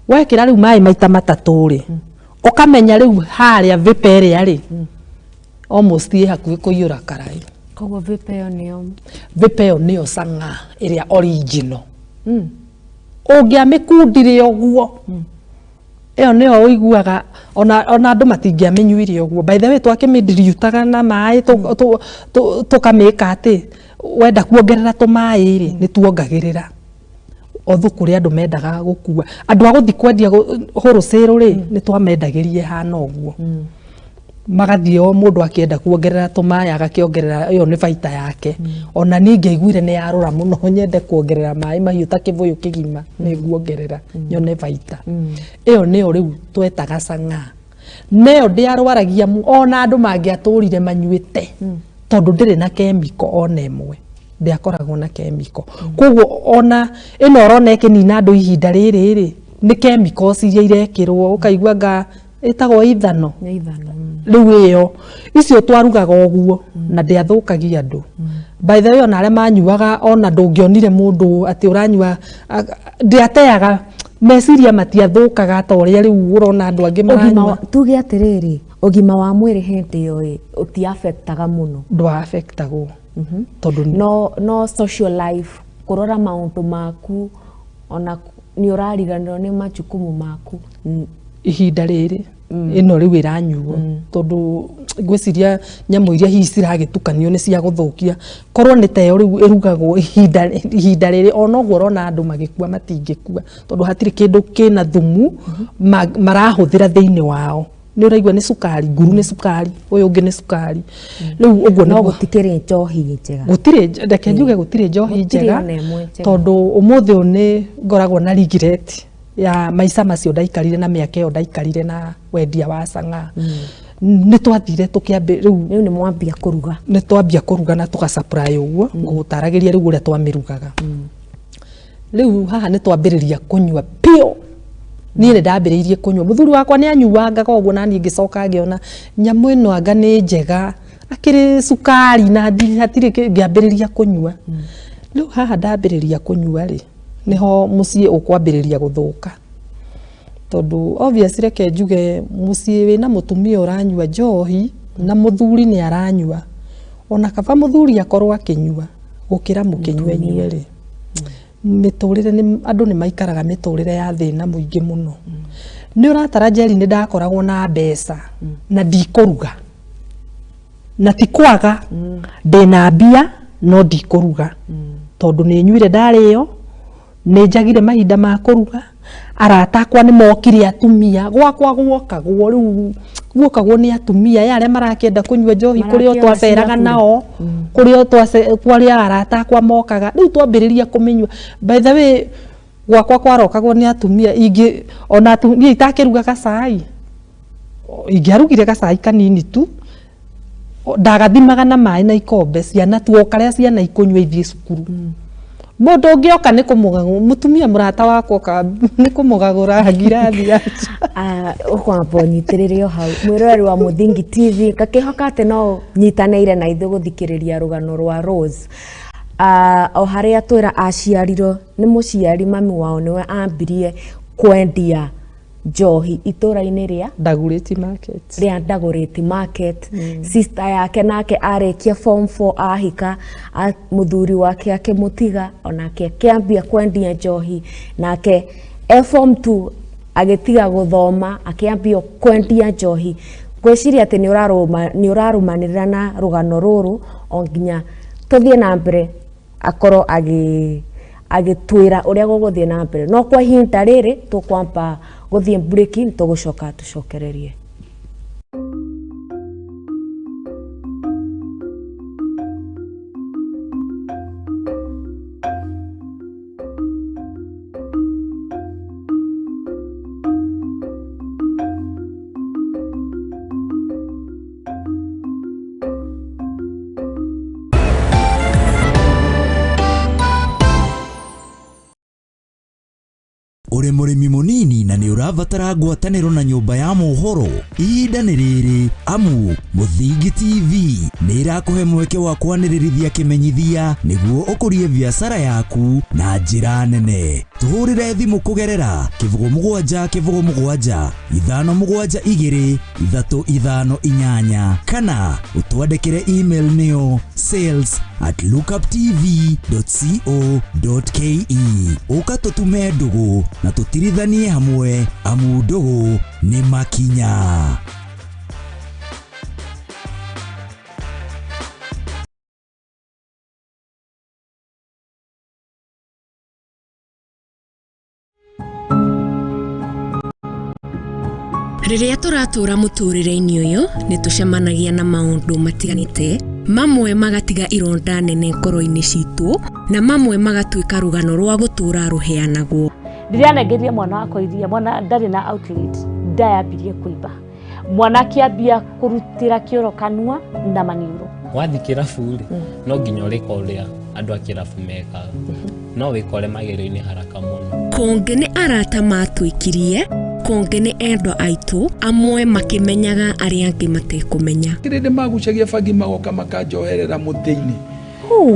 wekĩra rĩu maĩ maita matatũ rĩ ũkamenya rĩu harĩa vapor ĩrĩa rĩ almost ĩ hakuhĩ kũiyũra karai. Koguo vapor ĩyo nĩyo Chang'aa ĩrĩa original ũngĩamĩkundire ũguo ĩyo nĩyo ũiguaga ona andũ matingĩamĩnyuire ũguo. By the way twakĩmĩdilutaga na maĩ tũkamĩka atĩ wenda kuongerera tũmaĩ rĩ nĩ tuongagĩrĩra otho kũrĩ andũ mendaga gũkua andũ a gũthi kwendia wholesale rĩ nĩ twamendagĩrie hana ũguo magathie o mũndũ akĩenda kuongerera tũmaĩ agakĩongerera ĩyo nĩ baita yake ona ningĩ aiguire nĩ yarũra mũno nyende kuongerera maĩ mahiũ ta kĩbũyũ kĩgima nĩ nguongerera nyone baita ĩyo nĩyo rĩu twetaga Chang'aa nayo ndĩarwaragia ona andũ mangĩatũrire manyuĩte tondũ ndĩrĩ na kemiko ona ĩmwe ndĩakoragwo na kemiko koguo ona ĩno ũrona ĩkĩnina andũ ihinda rĩrĩ rĩ nĩ kemiko iria irekĩrwo ũkaiguanga ĩtagwo ithano rĩu ĩyo icio twarugaga ũguo na ndĩathũkagia andũ. By the way ona arĩa manyuaga ona ndũngĩonire mũndũ atĩ ũranyua ndĩateaga meciria matiathũkaga ta ũrĩa rĩu ũrona andũ angĩ maranyua. Tuge atĩrĩrĩ ũgima wa mwĩrĩ hĩndĩ ĩyo ũti affectaga mũno ndwa affectagwo tondũ no social life kũrora maũndũ maku ona nĩ ũrariganĩrwo nĩ majukumu maku ihinda rĩrĩ ĩno rĩu ĩranyuo tondũ ngwĩciria nyamũ iria hihi ciragĩtukanio nĩ cia gũthũkia korwo nĩ tayo rĩu ĩrugagwo ihinda rĩrĩ ona ũguo ũrona andũ magĩkua matingĩkua tondũ hatirĩ kĩndũ kĩna thumu marahũthĩra thĩinĩ wao nĩ ũraigua nĩ cukari nguru nĩ cukari ũyũ ũngĩ nĩ cukari rĩu ũguo no gũtikĩrĩ njohi njega gũtirĩ reke njuge gũtirĩ njohi njega tondũ ũmũthĩ nĩ ngoragwo na regret ya maica macio ndaikarire na mĩaka ĩyo ndaikarire na wendia wa Chang'aa nĩ twathire tũkĩambia rĩu nĩ mwambia kũruga nĩ twambia kũruga na tũga supply ũguo ngũtaragĩria rĩu ũrĩa twamĩrugaga rĩu haha nĩ twambĩrĩria kũnyua piũ niĩ nĩ ndambĩrĩirie kũnyua mũthuri wakwa nĩ anyuangaga ũguo na niĩ ngĩcoka ngĩona nyamũ ĩno anga nĩ njega akĩrĩ cukari na hatirĩ ngĩambĩrĩria kũnyua rĩu haha ndambĩrĩria kũnyua rĩ niho muciĩ ũkwambĩrĩria gũthũka tondũ obviously reke njuge muciĩ wĩna mũtumia ũranyua njohi na mũthuri nĩ aranyua ona kaba mũthuri akorwo akĩnyua gũkĩra mũkĩnyua inyuĩ rĩ mĩtũrĩre andũ nĩ maikaraga mĩtũrĩre ya thĩna mũingĩ mũno nĩ ũratara Njeri nĩ ndakoragwo na mbeca na ndikũruga na tikwaga ndĩna mbia no ndikũruga tondũ nĩ nyuire ndarĩyo nĩ njagire mahinda ma kũruga arata akwa nĩ mokire atumia gwakwa guokagwo rĩu guokagwo nĩ atumia arĩa marakĩenda kũnyua njohi kũrĩ o twaceraga nao kũrĩ o kwarĩ arata akwa mokaga rĩu twambĩrĩria kũmĩnyua. By the way gwakwa kwarokagwo nĩ atumia ingĩ ona niĩ itakĩrugaga cai ingĩarugire gacai kanini tu ndagathimaga na maĩ na ikombe ciana tuoka rĩa ciana ikũnyua ithiĩ cukuru mũndũ ũngĩoka nĩ kũmũgagwo mũtumia mũrata wakwa nĩ kũmũgagũra ngirathi yacu ũkwamba ũnyitĩrĩre o hau mwĩroreri wa Mũthingi TV ngakĩhoka atĩ no nyitanĩire na ithuĩ gũthikĩrĩria rũgano rwa Rose o harĩa twĩra aciarirwo nĩ mũciari mami wao nĩwe ambirie kwendia njohi itũra-inĩ rĩa Dagoretti market sister yake nake arĩkia form 4 ahika mũthuri wake akĩmũtiga onake akĩambia kwendia njohi nake form 2 agĩtiga gũthoma akĩambia kwendia njohi ngwĩciria atĩ nĩ ũrarũmanĩrĩra na rũgano rũrũ o nginya tũthiĩ na mbere akorwo agĩtwĩra ũrĩa gũgũthiĩ na mbere no kwa ihinda rĩrĩ tũkwamba gũthiĩ break tũgũcoka tũcokererie. Uri murimi munini na ni urabatara ngwataniro na nyumba ya mohoro. Ihinda ni riri amu Muthingi TV ni irakuhe mweke wa kwanirithia kimenyithia niguo ukurie biashara yaku na njira nene. Tuhurire thimu kugerera kivugo mugwanja ithano mugwanja igiri ithatu ithano inyanya kana utwandikire email niyo sales@lookuptv.co.ke. Uka tutume ndugu na tutirithanie hamwe amu ndugu ni makinya. Riria turatura muturire-ini uyu ni tucemanagia na maundu matiganite, mamwe magatiga ironda nene ngoro-ini citu na mamwe magatuika rugano rwa gutura ruheanagwo. Riria nengeria mwana wakwa iria, mwana ndari na outlet, ndayambirie kuiba, mwana akiambia kurutira kioro kanua na maniuro. Wathi kirabu no nginya urika uria andu a kirabu mekaga, no wikore magero-ini haraka muno. Konge ni arata matwikirie, konge ni endo aitu, amwe makimenyaga aria angi matekumenya. Kirinde magucagia bangi magoka makanjoherera muti-ini,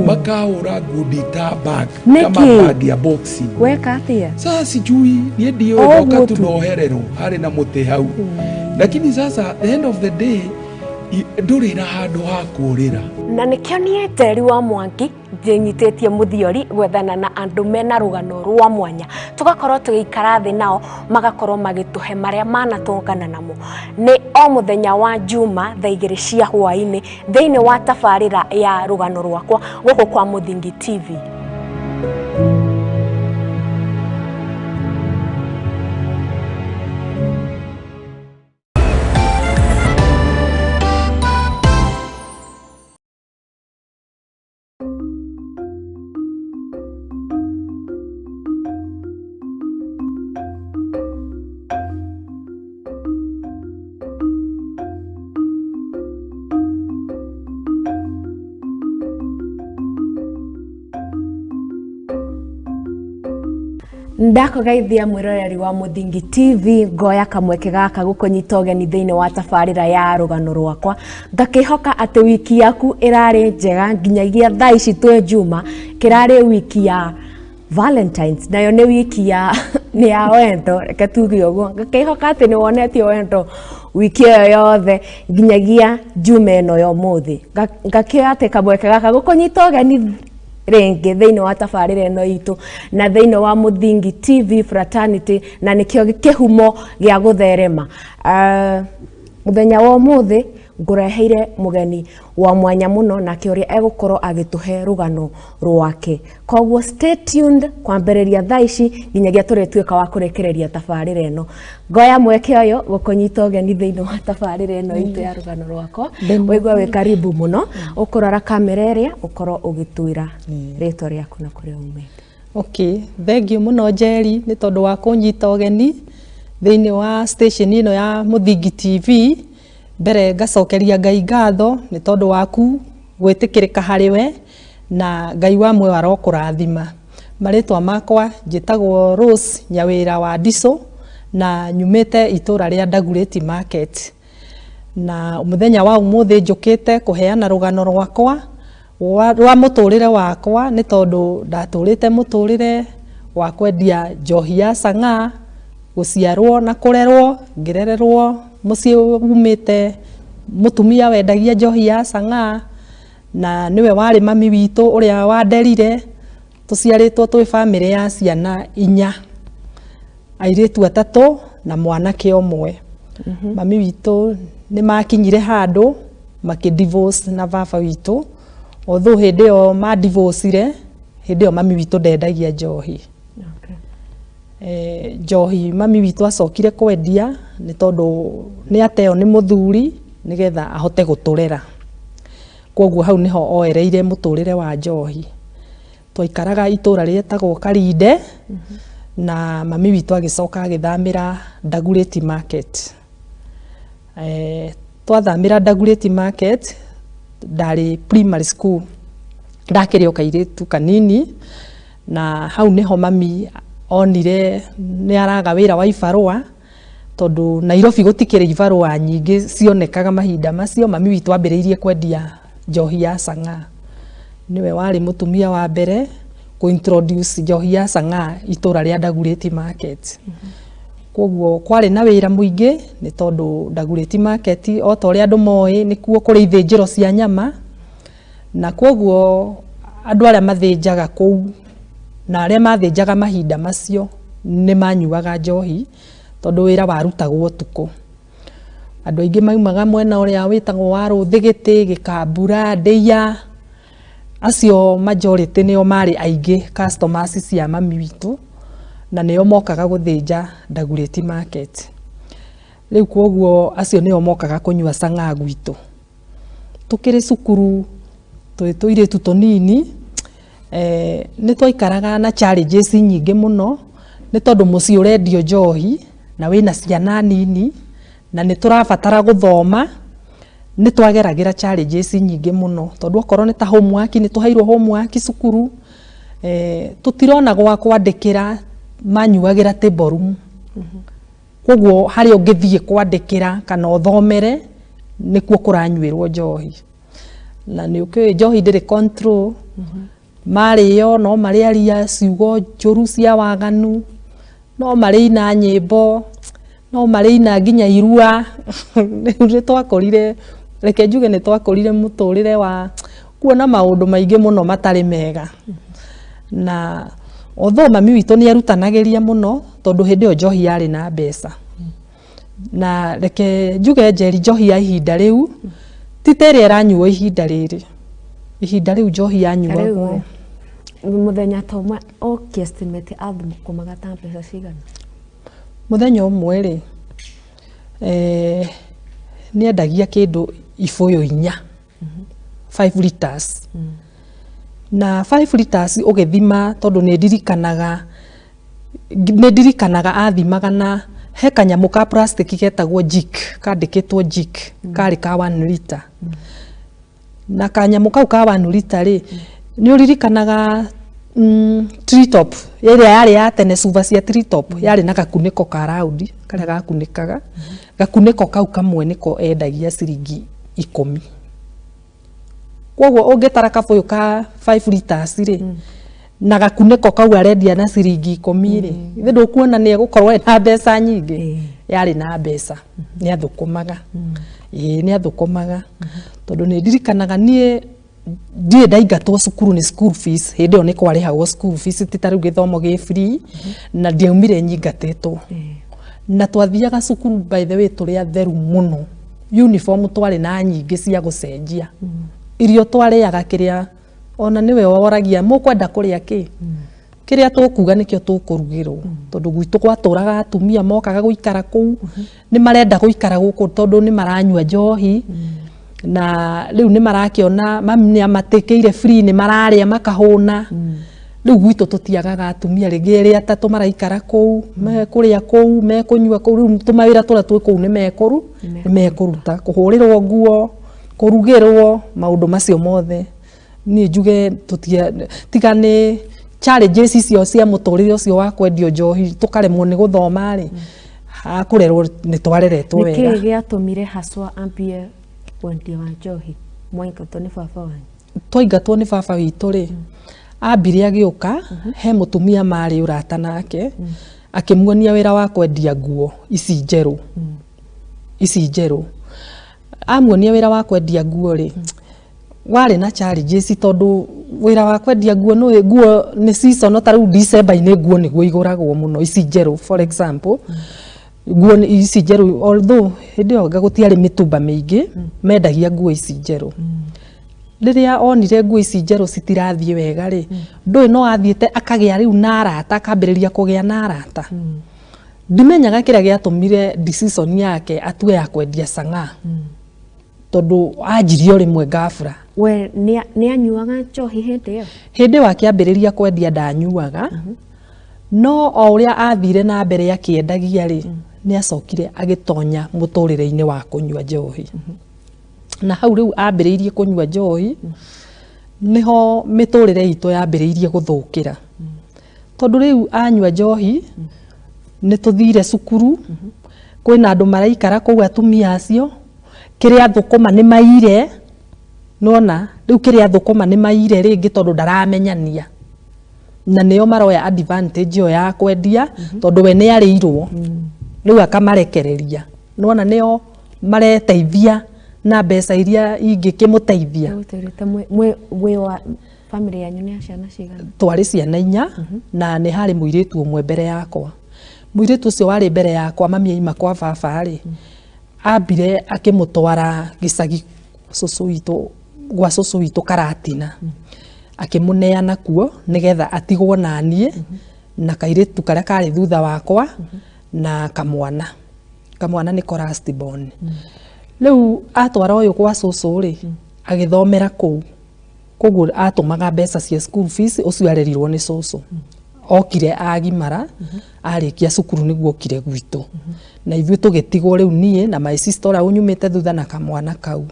makahura ngundi ta bag kama bag ya boxing. Weka atia? Sasa sijui nie ndio ndoka tunoherero hari na muti hau. Lakini sasa the end of the day nduri na handu ha kurira. Na nikio nie Teri wa Mwangi njinyitetie muthiori gwethana na andu mena rugano rwa mwanya, tugakorwo tugikara thi nao magakorwo magituhe maria manatongana namo. Ni o muthenya wa Juma thaa 2 cia hwaini thiini wa tabarira ya rugano rwakwa guku kwa Muthingi TV. Ndako gaithia mwiroreri wa Muthingi TV ngoya kamweke gaka gukunyita ugeni thiini wa tabarira ya rugano rwakwa, ngakihoka ati wiki yaku irari njega nginyagia thaa ici twe Juma kirari wiki ya Valentines, nayo ni wiki ya ni ya wendo, reke tuge uguo, ngakihoka ati ni wonetio wendo wiki yo yothe nginyagia Juma eno yo muthi, ngakioya ati kamweke gaka gukunyita ugeni ringi thiini wa tabarira eno itu na thiini wa Muthingi TV fraternity, na nikio kihumo gia gutherema. Muthenya wa muthi ngureheire mugeni wa mwanya muno na kioria egukorwo agituhe rugano rwake. Koguo stay tuned kwambiriria thaa ici nginyagia turetuika wa kurekereria tabarira eno. Ngoya mweke uyu gukunyita ugeni thiini wa tabarira eno itu ya rugano rwakwa. Wigwa wi karibu muno, ukurora kamera iria ukorwo ugitwira ritwa riaku na kuria umete. Okay, thank you muno Jerry ni tondu wa kunyita ugeni thiini wa station ino ya Muthingi TV. Mbere ngacokeria Ngai ngatho ni tondu waku gwitikirika hariwe na Ngai wa mwe arokurathima. Maritwa makwa njitagwo Rose Nyawira wa Diso na nyumite itura ria Dagoretti Market. Na muthenya wa umuthi njukite kuheana rugano rwakwa rwa muturire wakwa ni tondu ndaturite muturire wa kwendia njohi ya Sang'a, guciarwo na kurerwo ngirererwo mucii umite mutumia wendagia njohi ya Sang'a, na niwe wari mami witu uria wanderire. Tuciaritwo twi family ya ciana 4, airitu 3 na mwanake omwe. Mami witu ni makinyire handu makidivorce na baba witu, although hindi yo ma divorceire, hindi yo mami witu ndendagia njohi. Njohi mami witu acokire kwendia ni tondu ni ateo ni muthuri nigetha ahote guturera. Koguo hau niho oereire muturire wa njohi. Twaikaraga itura rietagwo Karinde na mami witu agicoka agithamira Dagoretti Market. Twathamira Dagoretti Market ndari primary school, ndakiri o kairitu kanini, na hau niho mami onire nĩ araga wĩra wa ibarũa tondũ Nairobi gũtikĩrĩ ibarũa nyingĩ cionekaga mahinda macio. Mami witũ ambĩrĩirie kwendia njohi ya Chang'aa, niwe warĩ mũtumia wa mbere ku introduce njohi ya Chang'aa itũra rĩa Dagoretti Market. Koguo kwarĩ na wĩra mũingĩ nĩ tondũ Dagoretti Market o ta ũrĩa andũ moĩ nĩkuo kũrĩ ithĩnjĩro cia nyama, na koguo andũ arĩa mathĩnjaga kũu na arĩa mathĩnjaga mahinda macio nĩ manyuaga njohi tondũ wĩra warutagwo ũtukũ. Andũ aingĩ maumaga mwena ũrĩa wĩtagwo wa Rũthĩgĩtĩ, Gĩkambura, Ndĩia, acio majority nĩo marĩ aingĩ customers cia mami witũ na nĩo mokaga gũthĩnja Dagoretti Market. Rĩu koguo acio nĩo mokaga kũnyua Chang'aa gwitũ. Tukĩrĩ cukuru twĩ tũirĩtu tũnini, nĩ twaikaraga na challenges nyingĩ mũno nĩ tondũ mũciĩ ũrendio njohi na wĩna ciana nini na nĩ tũrabatara gũthoma. Nĩ twageragĩra challenges nyingĩ mũno tondũ okorwo nĩ ta homework nĩ tũheirwo homework cukuru, tũtirona gwa kwandĩkĩra, manyuagĩra table room. Koguo harĩa ũngĩthiĩ kwandĩkĩra kana ũthomere nĩkuo kũranyuĩrwo njohi, na nĩ ũkĩũĩ njohi ndĩrĩ control. Marĩo no marĩaria ciugo njũru cia waganu, no marĩina nyĩmbo, no marĩina nginya irua. Nĩ twakorire, reke njuge nĩ twakorire mũtũrĩre wa kuona maũndũ maingĩ mũno matarĩ mega. Na although mami witũ nĩ arutanagĩria mũno tondũ hĩndĩ ĩyo njohi yarĩ na mbeca. Na reke njuge Njeri, njohi ya ihinda rĩu ti ta ĩrĩa ĩranyuo ihinda rĩrĩ. Ihinda rĩu njohi yanyuagwo muthenya toma estimate athumukumaga ta mbeca cigana? Muthenya ũmwe rĩ, nĩ endagia kĩndũ ibũyũ 4, 5 liters. Na 5 liters ũgĩthima tondũ nĩ ndirikanaga athimaga na he kanyamũ ka plastic getagwo jik, kandĩkĩtwo jik, karĩ ka 1 liter. Na kanyamũ kau ka 1 liter rĩ, nĩ ũririkanaga tree top ĩrĩa yarĩ ya tene, cuba cia tree top yarĩ na gakunĩko ka raundi karĩa gakunĩkaga. Gakunĩko kau kamwe nĩko endagia ciringi 10. Koguo ũngĩtara kabũyũ ka 5 liters rĩ, na gakunĩko kau arendia na ciringi 10 rĩ, ithe ndũkuona nĩ egũkorwo ena mbeca nyingĩ. Yarĩ na mbeca, nĩ athũkũmaga. Nĩ athũkũmaga tondũ nĩ ndirikanaga niĩ ndiĩ ndaingatwo cukuru nĩ school fees. Hĩndĩ ĩyo nĩ kwarĩhagwo school fees, ti ta rĩu gĩthomo gĩ free, na ndiaumire nyingatĩtwo. Na twathiaga cukuru by the way tũrĩ atheru mũno, uniform twarĩ na nyingĩ cia gũcenjia. Irio twarĩaga kĩrĩa ona nĩwe woragia mũkwenda kũrĩa kĩ, kĩrĩa tũkuga nĩkĩo tũkũrugĩrwo. Tondũ gwitũ gwatũraga atumia mokaga gũikara kũu, nĩ marenda gũikara gũkũ tondũ nĩ maranyua njohi, na rĩu nĩ marakĩona mami nĩ amatĩkĩire free, nĩ mararĩa makahũna. Rĩu gwitũ tũtiagaga atumia rĩngĩ erĩ atatũ maraikara kũu, mekũrĩa kũu, mekũnyua kũu. Rĩu tũmawĩra tũrĩa twĩ kũu nĩ mekũruta, kũhũrĩrwo nguo, kũrugĩrwo, maũndũ macio mothe. Niĩ njuge tiga nĩ challenges icio cia mũtũrĩre ũcio wa kwendio njohi tũkaremwo nĩ gũthoma rĩ, kũrerwo nĩ twareretwo wega. Nĩkĩĩ gĩatũmire haswa ambie wendia wa njohi? Mwaingatwo nĩ baba wanyu? Twaingatwo nĩ baba witũ rĩ, ambire agĩũka, he mũtumia marĩ ũrata nake, akĩmuonia wĩra wa kwendia nguo ici njerũ. Amuonia wĩra wa kwendia nguo rĩ, warĩ na challenges tondũ wĩra wa kwendia nguo nĩ season. Ta rĩu December-inĩ nguo nĩguo igũragwo mũno, ici njerũ for example. Nguo ici njerũ, although hĩndĩ ĩyo gũtiarĩ mĩtumba mĩingĩ, mendagia nguo ici njerũ. Rĩrĩa onire nguo ici njerũ citirathiĩ wega rĩ, ndũĩ no athiĩte akagĩa rĩu na arata, akambĩrĩria kũgĩa na arata. Ndimenyaga kĩrĩa gĩatũmire decision yake atue ya kwendia Chang'aa, tondũ anjirio rĩmwe gafra. We nĩ anyuaga njohi hĩndĩ ĩyo? Hĩndĩ ĩyo akĩambĩrĩria kwendia ndanyuaga, no o ũrĩa athire na mbere akĩendagia rĩ, nĩ acokire agĩtonya mũtũrĩre-inĩ wa kũnyua njohi. Na hau rĩu ambĩrĩirie kũnyua njohi, nĩho mĩtũrĩre itũ yambĩrĩirie gũthũkĩra. tondu riu anyua njohi ni tuthire cukuru kwina andu maraikara kou atumia acio kiria thukuma ni maire nona riu kiria thukuma ni maire ringi tondu ndaramenyania na nio maroya advantage yo ya kwendia tondu we ni arirwo riu akamarekereria nona nio mareteithia na mbeca iria ingikimuteithia mwe wa family yanyu ni ciana cigana twari ciana 4 na ni hari muiritu umwe mbere yakwa muiritu ucio wari mbere yakwa mami aima kwa baba ri ambire akimutwara gicagi gwa cucu witu Karatina akimuneana kuo nigetha atigwo nanie na kairitu karia kari thutha wakwa na kamwana ni last born riu atwara uyu kwa cucu ri agithomera kou koguo atumaga mbeca cia school fees ucio arerirwo ni cucu okire agimara arikia cukuru niguo okire gwitu na ithuĩ tugitigwo riu nie na my sister ora unyumite thutha na kamwana kau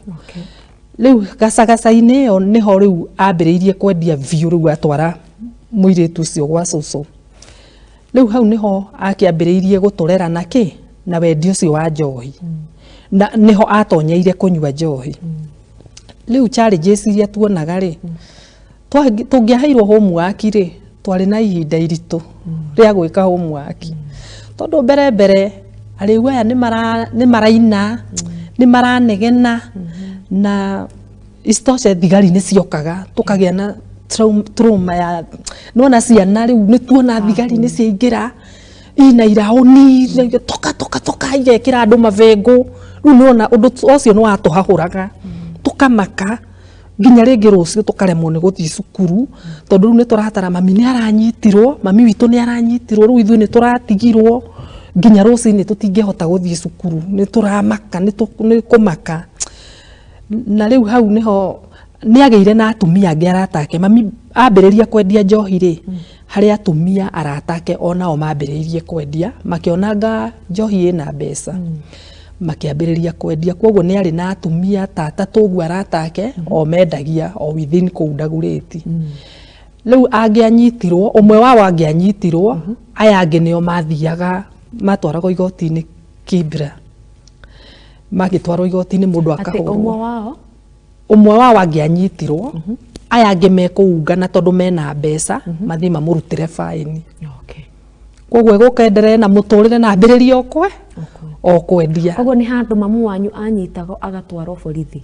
riu gacagaca-inĩ ĩyo niho riu ambĩrĩirie kwendia biũ riu atwara mũirĩtu ũcio gwa cucu riu hau niho akĩambĩrĩirie gũtũrera na wendi ũcio wa njohi na niho atonyeire kunyua njohi riu challenges iria tuonaga ri tũngĩaheirwo homework ri twari na ihinda iritu ria gwika homework tondu mbere ariu aya ni maraina ni maranegena na istoshe thigari ni ciokaga tukagia na trauma ya nona ciana riu ni tuona thigari ni ciaingira ina irauni toka igekira andu mavengo riu nona undu ucio no atuhahuraga tukamaka nginya ringi rucio tukaremwo ni guthii cukuru tondu riu ni turatara mami ni aranyitirwo mami witu ni aranyitirwo riu ithuĩ ni turatigirwo nginya ruci-inĩ tutingihota guthii cukuru ni turamaka ni kumaka na riu hau niho ni ageire na atumia angi aratake mami ambĩrĩria kwendia njohi ri hari atumia aratake onao mambĩrĩirie kwendia makionanga njohi ina mbeca makiambĩrĩria kwendia koguo ni ari na atumia tata toguo aratake o mendagia o within kou Ndagurĩti riu angianyitirwo umwe wao angianyitirwo aya angi nio mathiaga matwaragwo igoti-inĩ Kibra magitwarwo igoti-inĩ mundu akahurwo umwe wao angianyitirwo aya angi mekuungana tondu mena mbeca mathi mamurutire faini koguo egukenderee na muturire na ambĩrĩrie okwe o kwendia koguo ni handu mamu wanyu anyitagwo agatwarwo borithi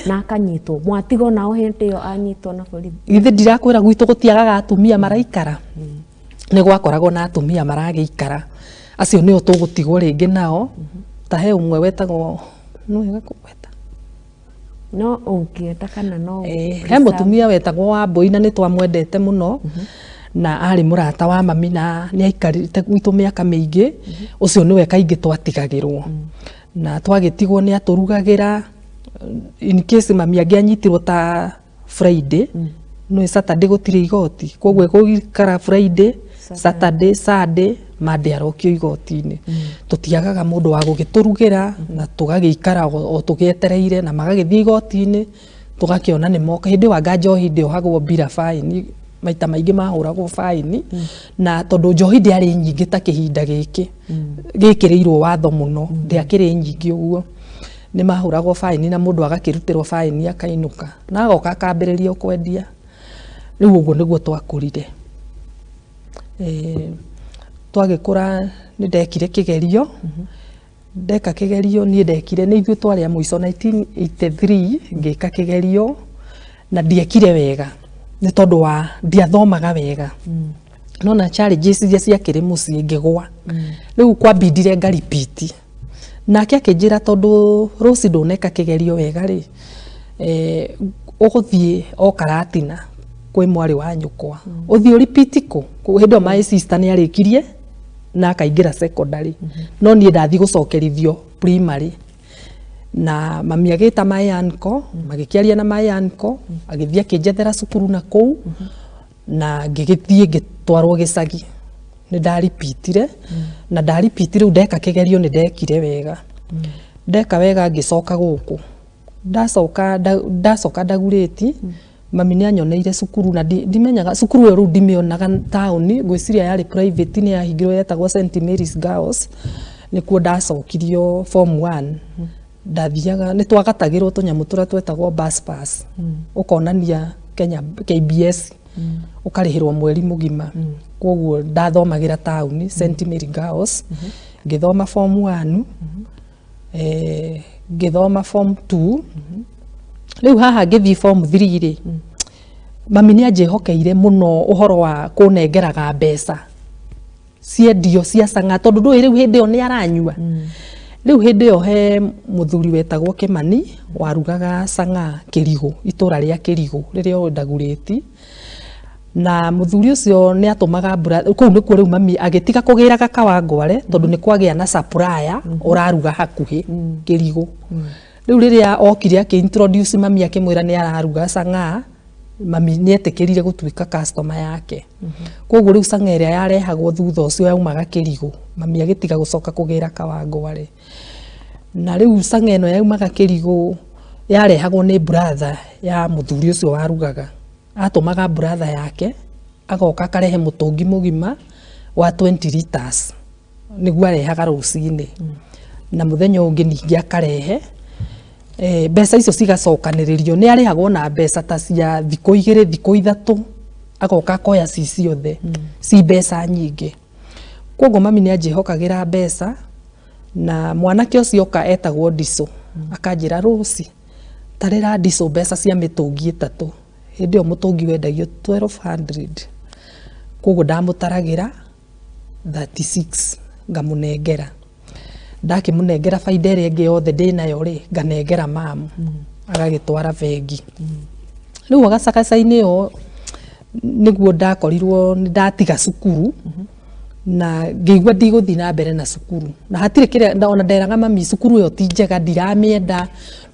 na akanyitwo mwatigo nao hindi yo anyitwo na borithi ithe ndirakwira gwitu gutiagaga atumia maraikara ni gwakoragwo na atumia maragiikara acio nio tugutigwo ringi nao ta he umwe wetagwo no wega kuweta no ungienda kana no he mutumia wetagwo Wambui na ni twamwendete muno na ari murata wa mami na ni aikarite gwitu miaka miingi ucio niwe kaingi twatigagirwo na twagitigwo ni aturugagira in case mami angianyitirwo ta Friday no Saturday gutire igoti koguo gukara Friday Saturday Sunday Monday arokio igoti-inĩ tutiagaga mundu wa gugiturugira na tugagiikara o tugietereire na magagithii igoti-inĩ tugakiona ni moka hindi wa njohi ndiohagwo bila fine maita maingi mahuragwo faini na tondu njohi ndiari nyingi ta kihinda gikirirwo watho muno ndiakiri nyingi uguo ni mahuragwo faini na mundu agakirutirwo faini akainuka na agoka akambĩrĩria kwendia riu uguo niguo twakurire twagikura ni ndekire kigerio ndeka kigerio ni ndekire ni ithuĩ twarĩ a mũico 1983 ngika kigerio na ndiekire wega ni tondu wa ndiathomaga wega nona challenges iria ciakĩrĩ mũciĩ ngĩgwa riu kwambindire ngaripiti nake akĩnjĩra tondu Rose ndũneka kigerio wega ri ũgũthiĩ o Karatina kwĩ mwarĩ wa nyũkwa ũthiĩ repeat ku hindi my sister ni arĩkirie na akaingĩra secondary no niĩ ndathi gũcokerithio primary na mami agĩta my uncle magĩkĩaria na my uncle agĩthiĩ akĩnjethera cukuru na kou na ngĩgĩthiĩ ngĩtwarwo gĩcagi ni ndaripitire na ndaripitire ndeka kigerio ni ndekire wega ndeka wega ngĩcoka gũkũ ndacoka Ndagurĩti mami nĩ anyoneire cukuru na ndimenyaga cukuru ĩyo rĩu ndimĩonaga taũni ngwĩciria yarĩ private nĩ yahingirwo yetagwo St Mary's Girls nĩkuo ndacokirio form 1 ndathiaga nĩ twagatagĩrwo tũnyamũ tũrĩa twetagwo bus pass ũkonania Kenya KBS ũkarĩhĩrwo mweri mũgima koguo ndathomagĩra taũni St Mary Girls ngĩthoma form 1 ngĩthoma form 2 rĩu haha ngĩthiĩ form 3 rĩ mami nĩ anjĩhokeire mũno ũhoro wa kũnengeraga mbeca ciendio cia canga tondũ ndũĩ rĩu hĩndĩ ĩyo nĩ aranyua rĩu hĩndĩ ĩyo he mũthuri wetagwo Kĩmani warugaga canga Kĩrigũ itũra rĩa Kĩrigũ rĩrĩa o Ndagurĩti na mũthuri ũcio nĩ atũmaga kũu nĩkuo rĩu mami agĩtiga kũgĩraga Kawangware tondũ nĩ kwagĩa na supplier ũraruga hakuhĩ Kĩrigũ rĩu rĩrĩa okire akĩintroduce mami akĩmwĩra nĩ araruga canga mami nĩ etĩkĩrire gũtuĩka customer yake koguo rĩu canga ĩrĩa yarehagwo thutha ũcio yaumaga Kĩrigũ mami agĩtiga gũcoka kũgĩra Kawangware na rĩu canga ĩno yaumaga Kĩrigũ yarehagwo nĩ brother ya mũthuri ũcio warugaga atũmaga brother yake agoka akarehe mũtũngi mũgima wa 20 liters nĩguo arehaga rũcinĩ na mũthenya ũngĩ ningĩ akarehe mbeca icio cigacokanĩrĩrio nĩ arĩhagwo na mbeca ta cia thikũ 2 thikũ 3 agoka akoya ciothe ci mbeca nyingĩ koguo mami nĩ anjĩhokagĩra mbeca na mwanake ũcio oka etagwo Diso akanjĩra Rũci tarĩra Diso mbeca cia mĩtũngi 3 hĩndĩ ĩyo mũtũngi wendagio 1200 koguo ndamũtaragĩra 36 ngamũnengera ndakĩmũnengera baida ĩrĩa ĩngĩ yothe ndĩnayo rĩ nganengera mamu agagĩtwara bengi rĩu agacakaca-inĩ ĩyo nĩguo ndakorirwo nĩ ndatiga cukuru na ngĩigua ndigũthiĩ na mbere na cukuru na hatirĩ kĩrĩa ona nderaga mami cukuru ĩyo ti njega ndiramĩenda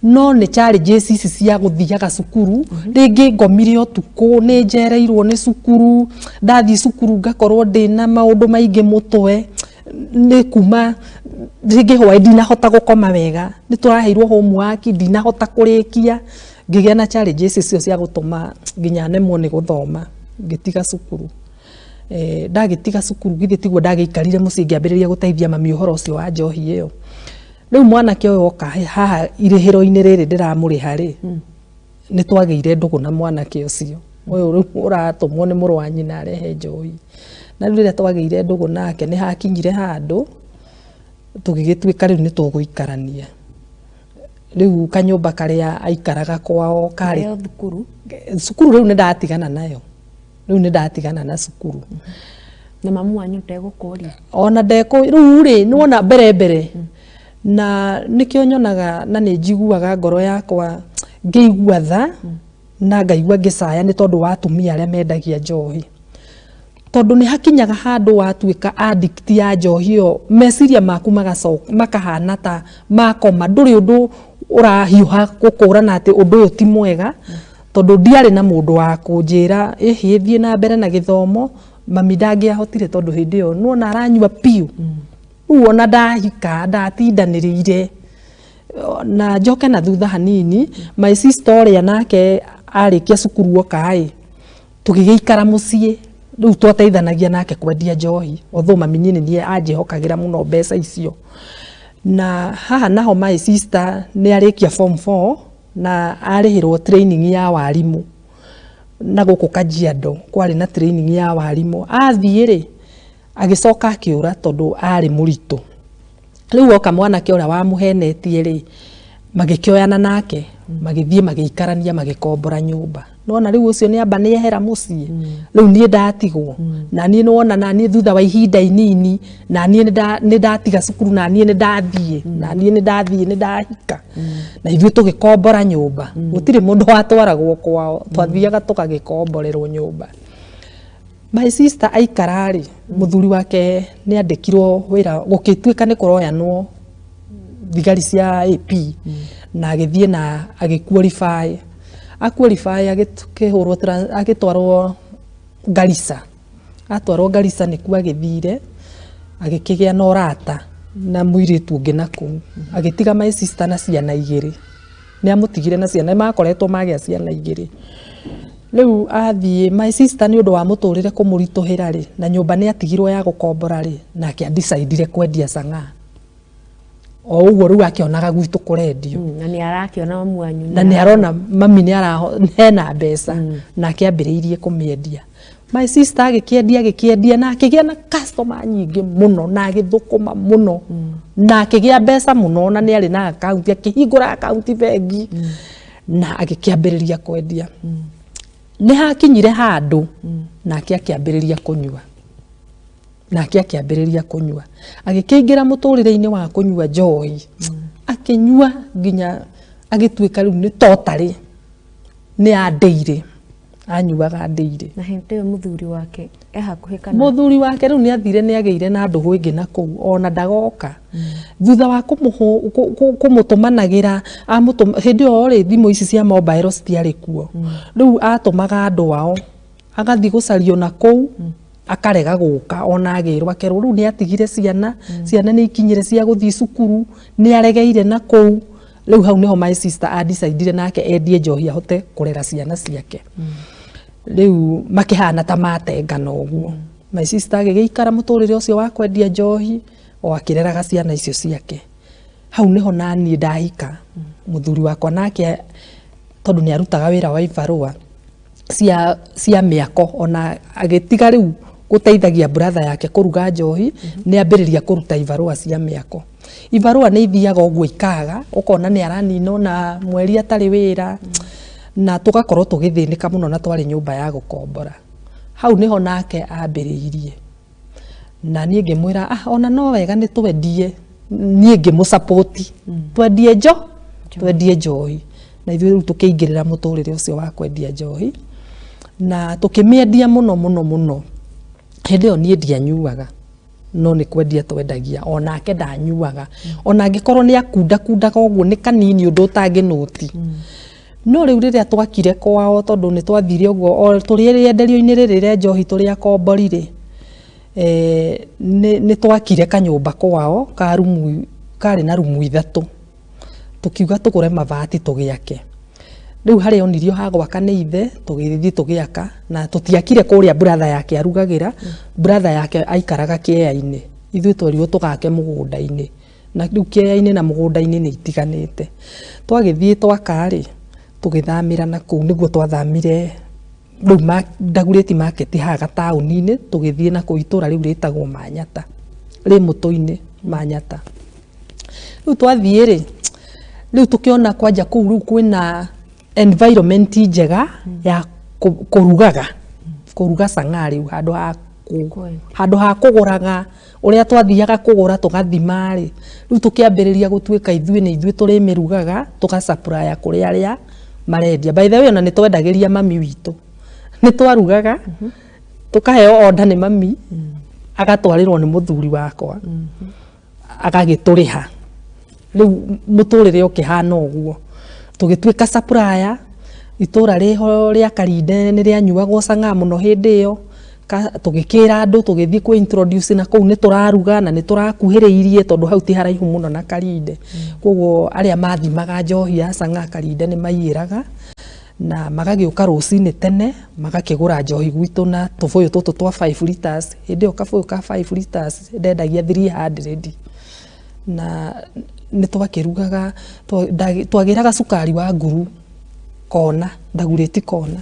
no nĩ challenges ici cia gũthiaga cukuru rĩngĩ ngomire ũtukũ nĩ njereirwo nĩ cukuru ndathiĩ cukuru ngakorwo ndĩna maũndũ maingĩ mũtwe nĩ kuma rĩngĩ hwaĩ ndinahota gũkoma wega nĩ tũraheirwo homework ndinahota kũrĩkia ngĩgĩa na challenges icio cia gũtũma nginya nemwo nĩ gũthoma ngĩtiga cukuru ndagĩtiga cukuru githĩ tiguo ndagĩikarire mũciĩ ngĩambĩrĩria gũteithia mami ũhoro ũcio wa njohi ĩyo rĩu mwanake ũyũ oka haha irĩhĩro-inĩ rĩrĩ ndĩramũrĩha rĩ nĩ twagĩire ndũgũ na mwanake ũcio ũyũ rĩu ũratũmwo nĩ mũrũ wa nyina arehe njohi na rĩu rĩrĩa twagĩire ndũgũ nake nĩ hakinyire handũ tũgĩgĩtuĩka rĩu nĩ tũgũikarania rĩu kanyũmba karĩa aikaraga kwao karĩ cukuru rĩu nĩ ndatigana nayo rĩu nĩ ndatigana na cukuru na mamu wanyu ndegũkũria ona rĩu rĩ nĩwona mbere na nĩkĩo nyonaga na nĩ njiguaga ngoro yakwa ngĩigua tha na ngaigua ngĩcaya nĩ tondũ wa atumia arĩa mendagia njohi tondũ nĩ hakinyaga handũ watuĩka addict ya njohi ĩyo meciria maku makahana ta makoma ndũrĩ ũndũ ũrahiũha gũkũrana atĩ ũndũ ũyũ ti mwega tondũ ndiarĩ na mũndũ wa kũnjĩra thiĩ na mbere na gĩthomo mami ndangĩahotire tondũ hĩndĩ ĩyo nuona aranyua piũ rĩu ona ndahika ndatindanĩrĩire na njoke na thutha hanini my sister ũrĩa nake arĩkia cukuru okaĩ tũgĩgĩikara mũciĩ rĩu twateithanagia nake kwendia njohi although mami nĩ anjĩhokagĩra mũno mbeca icio na haha naho my sister nĩ arĩkia form 4 na arĩhĩrwo training ya warimũ na gũkũ Kajiado kwarĩ na training ya warimũ athiĩ rĩ agĩcoka akĩũra tondũ arĩ mũritũ rĩu oka mwanake ũrĩa wamũhenetie rĩ magĩkĩoyana nake magĩthiĩ magĩikarania magĩkombora nyũmba nona rĩu ũcio nĩ amba nĩ ehera mũciĩ rĩu niĩ ndatigwo na niĩ nĩwona na niĩ thutha wa ihinda inini na niĩ nĩ ndatiga cukuru na niĩ nĩ ndathiĩ nĩ ndahika na ithuĩ tũgĩkombora nyũmba gũtirĩ mũndũ watwaragwo kwao twathiaga tũgagĩkomborerwo nyũmba my sister aikararĩ mũthuri wake nĩ andĩkirwo wĩra gũkĩtuĩka nĩ kũroyanwo thigari cia AP na agĩthiĩ na agĩqualify agĩtwarwo Garissa atwarwo Garissa nĩkuo agĩthire agĩkĩgĩa na ũrata na mũirĩtu ũngĩ nakũu agĩtiga my sister na ciana 2 nĩ amũtigire na ciana makoretwo magĩa ciana 2 Riu athie my sister ni undu wa muturire kumurituhira ri na nyumba ni atigirwo ya gukombora ri nake adicidire kwendia Sang'aa. O uguo riu akionaga gwitu kurendio na ni arakiona mamu wanyu na ni arona mami ni hena mbeca na akiambiriirie kumiendia. My sister agikiendia na akigia na customer nyingi muno na agithukuma muno na akigia mbeca muno na ni ari na account akihingura account bengi na agikiambiriria kwendia. Ni hakinyire handu nake akiambiriria kunyua. Nake akiambiriria kunyua. Agikiingira muturire-ini wa kunyua njohi. Akinyua nginya agituika riu ni totally ni andeire. Anyuaga ndeire. Na hende muthuri wake hakuhi kana muthuri wake riu ni athire ni ageire na ndugu ingi na kuu ona ndagoka thutha wa kumutumanagira hindi o ri thimu ici cia mobile citiari kuo riu atumaga andu wao agathi gucario na kuu akarega guka ona agirwa kerwo riu ni atigire ciana ni ikinyire cia guthii cukuru ni aregeire na kuu riu hau niho my sister adicidire nake endie njohi ahote kurera ciana ciake. Riu makihana ta matengana uguo. My sister agiikara muturire ucio wa kwendia njohi o akireraga ciana icio ciake. Hau niho nani ndahika muthuri wakwa nake tondu ni arutaga wira wa ibarua cia miako ona agitiga riu guteithagia brother yake kuruga njohi ni ambiriria kuruta ibarua cia miako. Ibarua ni ithiaga uguo ikaga ukona ni aranino na mweri atari wira na tugakorwo tugithinika muno na twari nyumba ya gukombora. Hau niho nake ambiriirie na nie ngimwira ona no wega ni twendie nie ngimusupport twendie njohi na ithuĩ rĩu tukiingirira muturire ucio wa kwendia njohi na tukimiendia muno hindi yo nie ndianyuaga no ni kwendia twendagia onake ndanyuaga ona angikorwo ni akunda uguo ni kanini undu utanginoti no riu riria twakire kwao tondu ni twathire uguo turi rienderio-ini riri njohi turi akomborire ni twakire kanyumba kwao ka rumu kari na rumu 3 tukiuga tugure mabati tugiake. Riu hari onirio ha gwaka ni ithe tugithii tugiaka na tutiakire kuria brother yake arugagira brother yake aikaraga Kĩea-inĩ ithuĩ twerirwo tugake mugunda-ini na riu Kĩea-inĩ na mugunda-ini ni itiganite. Twagithii twakari tugithamira na kuu niguo twathamire riu Dagoretti market haga tauni-ini tugithii na kuu itura riu ritagwo Manyata ri muto-ini Manyata. Riu twathii ri riu tukiona kwanja kuu riu kwina environment njega ya kuruga Sang'aa riu handu ha kuguraga uria twathiaga kugura tugathima ri riu tukiambiriria gutuika ithuĩ ni ithuĩ turi mirugaga tuga supply kuri aria marendia. By the way ona ni twendagiria mami witu ni twarugaga tukaheo order ni mami agatwarirwo ni muthuri wakwa agagituriha. Riu muturire ukihana uguo tugituika supplier itura riho ria Karinde ni rianyuagwo Sang'aa muno hindi iyo tugikira andu tugithii ku introduce na kuu ni turaruga na ni turakuhiriirie tondu hau ti haraihu muno na Karinde koguo aria mathimaga njohi ya Sang'aa Karinde ni maiyiraga na magagiuka rucini tene magakigura njohi gwitu na tubuyu tutu twa 5 liters hindi iyo kabuyu ka 5 liters ndendagia 300 na ni twakirugaga twagiraga cukari wa nguru kona Dagoretti kona.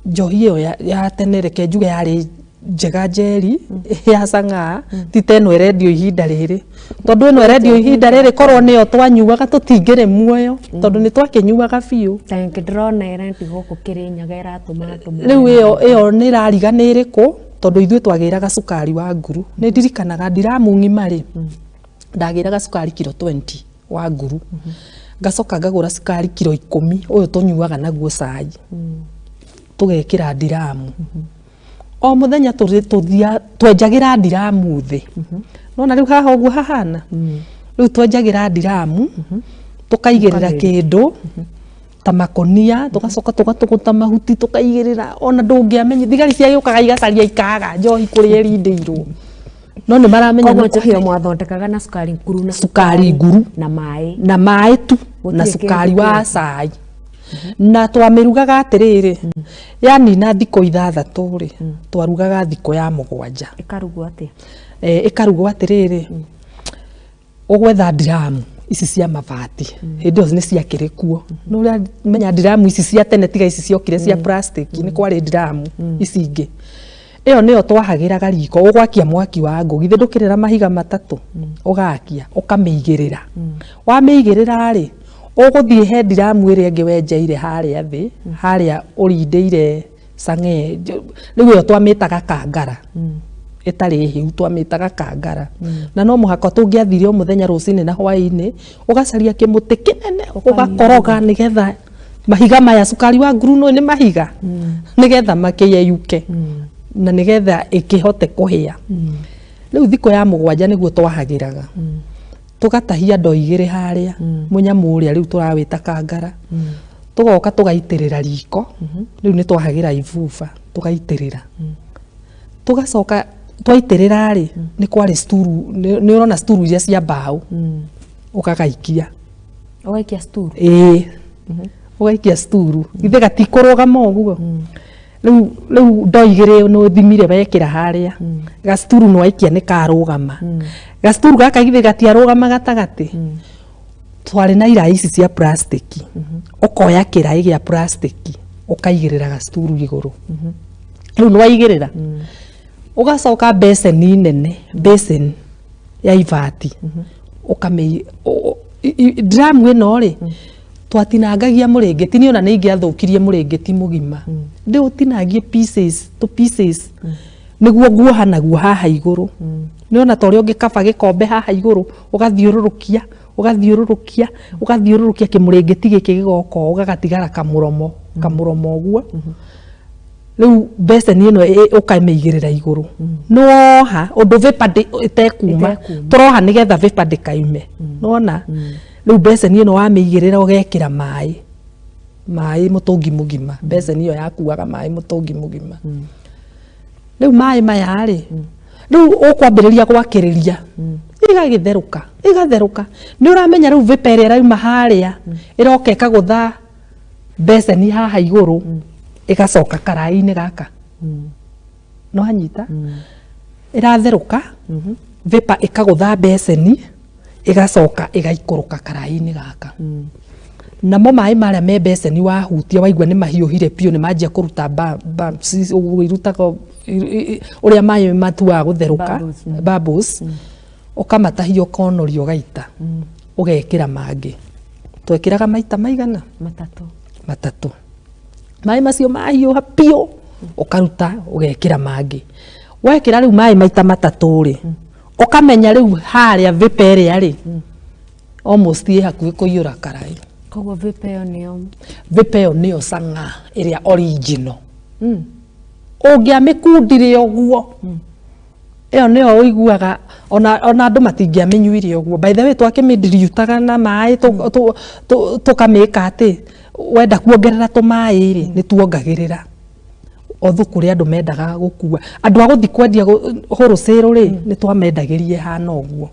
Njohi iyo ya tene reke njuge yari njega njeri ya Sang'aa ti teno radio ihinda riri tondu ino radio ihinda riri korwo niyo twanyuaga tutingire muoyo tondu ni twakinyuaga biu tangi drone erenti guku Kirinyaga iratuma riu iyo ni rariga ni iriku tondu ithuĩ twagiraga cukari wa nguru ni ndirikanaga ndiramu ng'ima ri ndagiraga cukari kilo 20 wa nguru ngacoka ngagura cukari kilo 10 uyu tunyuaga naguo cai tugekira ndiramu o muthenya tuthia twenjagira ndiramu thi nona riu haha uguo hahana riu twenjagira ndiramu tukaigirira kindu ta makonia tugacoka tugatuguta mahuti tukaigirira ona ndungiamenye thigari cia giukaga igacaria ikaga njohi kuria erindeirwo no ni maramenya no njohi mwathondekaga na cukari nguru na cukari nguru na mai tu na cukari wa cai na twamirugaga atiriri yani na thiko 6 ri twarugaga thiko ya 7 Ikarugwo atia? Ikarugwo atiriri ugwetha drum ici cia mabati hindi ocio ni ciakire kuo no ria menya drum ici cia tene tiga ici ciokire cia plastic ni kwari drum ici ingi iyo niyo twahagiraga riko ugwakia mwaki wa ngũ githe ndukirira mahiga 3 ugakia ukamiigirira wamiigirira ri uguthie he drum iri ingi wenjeire haria thi haria urindeire sange riu iyo twamitaga kangara itari hiu twamitaga kangara na no muhaka tungiathire o muthenya rucini na hwaini ugacaria kimuti kinene ugakoroga nigetha mahiga maya sukari wa nguru ni mahiga nigetha makiyeyuke na nigetha ikihote kuhia riu thiko ya 7 niguo twahagiraga tugatahia ndo 2 haria munyamu uria riu turawita kangara tugoka tugaitirira riko riu ni twahagira ivuva tugaitirira tugacoka twaitirira ri ni kwari sturu ni urona sturu iria cia mbao ukagaikia sturu ugaikia sturu ithe gatikurugama uguo riu ndo 2 no thimire wekira haria gasturu no aikia ni karugama gasturu gaka githe gatiarugama gatagati twari na irai ici cia plastic ukoya kirai gia plastic ukaigirira gasturu iguru riu no waigirira ugacoka beseni nene basin ya ivati ukame drum ino ri twatinangagia murengeti ni ona ni ingiathukirie murengeti mugima ndi utinangie pieces to pieces niguo guohana guo haha iguru ni ona tori ungikaba gikombe haha iguru ugathiururukia kimurengeti giki gigoko ugagatigara kamuromo uguo riu beseni ino ukamiigirira iguru noha undu vapor itekuma turoha nigetha vapor ndikaume nona riu beseni ino wamiigirira ugekira mai mutungi mugima beseni iyo yakuaga mai mutungi mugima riu mai maya ri riu ukwambiriria gwakiriria igatheruka ni uramenya riu vapor iria irauma haria iroka ikagutha beseni haha iguru igacoka karai-ini gaka no hanyita iratheruka vapor ikagutha beseni igacoka igaikuruka karai-ini gaka namo mai maria me beseni wahutia waigua ni mahiuhire pio ni manjia kuruta bumps irutaga uria mai matua gutheruka bubbles ukamatahia ukonoria ugaita ugekira mangi twekiraga maita maigana 3 mai macio mahiuha pio ukaruta ugekira mangi wekira riu mai maita 3 ri ukamenya riu haria vapor ria ri almost ye hakuhi kuiyura karai koguo vapor niyo sanga iria original ungiamikundire uguo iyo niyo uiguaga ona andu matingiamenyuire uguo by the way twakimidiriutaga na mai tukamika ati wenda kuongerera tumai ri ni tuongagirira othuku ri andu mendaga gukua andu aguthi kwendia wholesale ri ni twamendagirie hana uguo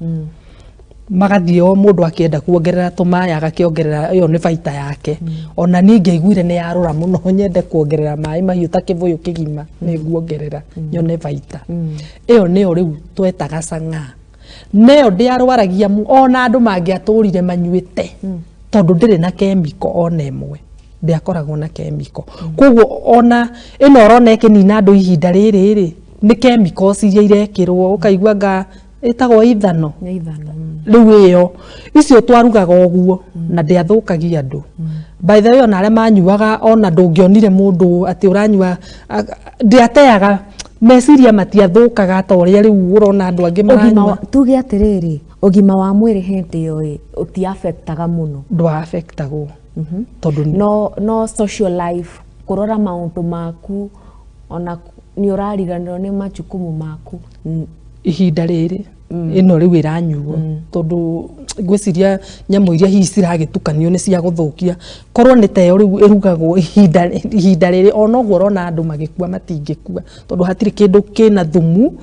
magathie o mundu akienda kuongerera tumai agakiongerera iyo ni baita yake ona ninge iguire ni yarura muno nyende kuongerera mai mahiu ta kivuyu kigima ni guongerera nyone baita iyo niyo riu twetaga sanga neyo ndiarwaragia ona andu mangiaturire manyuite tondu ndiri na chemical ona imwe ndiakoragwo na chemical koguo ona ino orona ikinina andu ihinda riri ri ni chemicals iria irekirwo ukaiguaga itagwo ithano riu iyo icio twarugaga uguo na ndiathukagia andu by the way ona aria manyuaga ona ndungionire mundu ati uranyua ndiateaga meciria matiathukaga ta uria riu urona andu angi maranyua tuge atiriri ugima wa mwiri hindi yo uti affectaga muno ndo affectagwo tondu no social life kurora maundu maku ona ni urariganirwo ni majukumu maku ihinda riri ino riu iranyuo tondu gwiciria nyamu iria hihi ciragitukanio ni cia guthukia korwo ni tayo riu irugagwo ihinda riri ona guo urona andu magikua matingikua tondu hatiri kindu kina thumu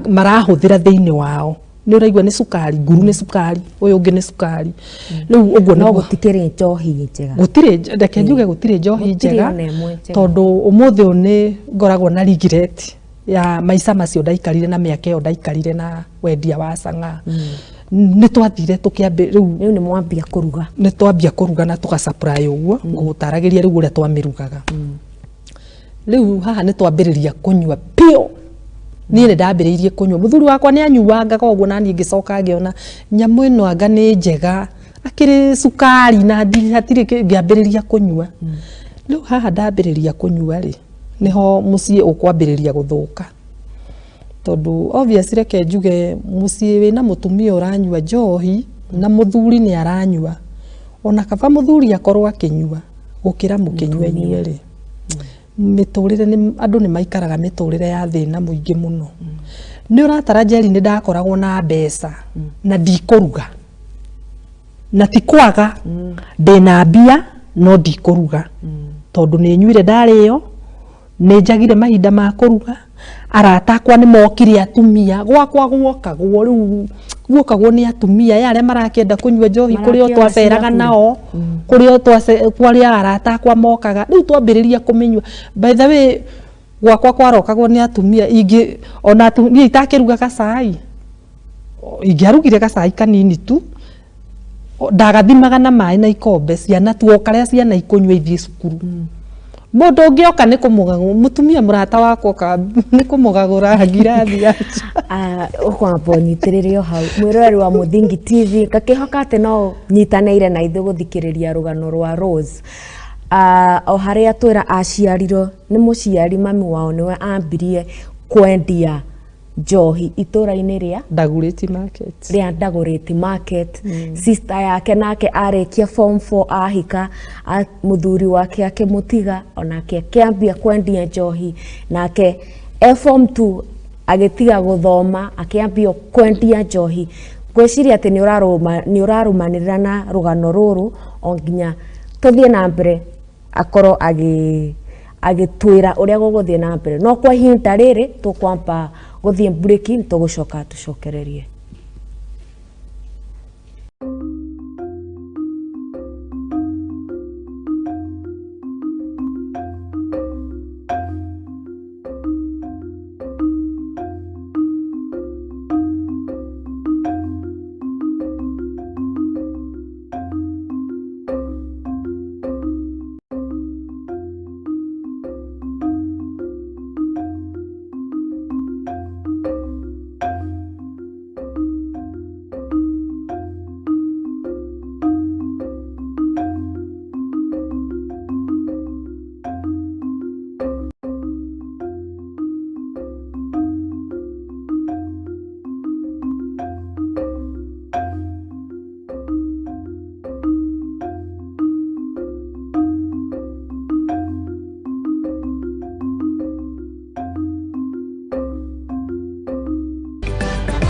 marahuthira thiini wao nä å raigua nä cukari nguru nä cukari å yå å ngä nä cukari rä u å guo no gũtikĩrĩ njohi njega gũtirĩ reke njuge gũtirĩ njohi njega tondũ ũmũthĩ ũyũ nĩ ngoragwo na regret ya maica macio ndaikarire na mĩaka ĩyo ndaikarire na wendia wa cang'a nĩ twathire tũkĩambia rĩu nĩ mwambia kũruga nĩ twambia kũruga na tũgacaprĩ ũguo ngũtaragĩria rĩu ũrĩa twamĩrugaga rĩu haha nĩ twambĩrĩria kũnyua pio niĩ nĩ ndambĩrĩirie kũnyua mũthuri wakwa nĩ anyuangaga ũguo na niĩ ngĩcoka ngĩona nyamũ ĩno anga nĩ njega akĩrĩ cukari na hatirĩ ngĩambĩrĩria kũnyua rĩu haha ndambĩrĩria kũnyua rĩ niho muciĩ ũkwambĩrĩria gũthũka tondũ obviously reke njuge muciĩ wĩna mũtumia ũranyua njohi na mũthuri nĩ aranyua ona kaba mũthuri akorwo akĩnyua gũkĩra mũkĩnyua inyuĩ rĩ mĩtũrĩre andũ nĩ maikaraga mĩtũrĩre ya thĩna mũingĩ mũno nĩ ũratara Njeri nĩ ndakoragwo na mbeca na ndikũruga na ti kwaga ndĩna mbia no ndikũruga tondũ nĩ nyuire ndarĩo nĩ njagire mahinda ma kũruga arata akwa nĩ mokire atumia gwakwa guokagwo rĩu guokagwo nĩ atumia arĩa marakĩenda kũnyua njohi kũrĩ o twaceraga nao kũrĩ o kwarĩ arata akwa mokaga rĩu twambĩrĩria kũmĩnyua by the way gwakwa kwarokagwo nĩ atumia ingĩ ona niĩ itakĩrugaga cai ingĩarugire gacai kanini tu ndagathimaga na maĩ na ikombe ciana tuoka rĩa ciana ikũnyua ithiĩ cukuru mũndũ ũngĩ oka nĩ kũmũgagwo mũtumia mũrata wakwa oka nĩ kũmũgagũra ngirathi yacha ũkwamba ũnyitĩrĩre o hau mwĩroreri wa Mũthingi TV ngakĩhoka atĩ no nyitanĩire na ithuĩ gũthikĩrĩria rũgano rwa Rose o harĩa twĩra aciarirwo nĩ mũciari mami wao nĩwe ambirie kwendia njohi itũra-inĩ rĩa Dagoretti market rĩa Dagoretti market sister yake nake arĩkia form 4 ahika mũthuri wake akĩmũtiga onake akĩambia kwendia njohi nake form 2 agĩtiga gũthoma akĩambia kwendia njohi ngwĩciria atĩ nĩ ũrarũmanĩrĩra na rũgano rũrũ o nginya tũthiĩ na mbere akorwo agĩtwĩra ũrĩa gũgũthiĩ na mbere no kwa ihinda rĩrĩ tũkwamba gũthiĩ break tũgũcoka tũcokererie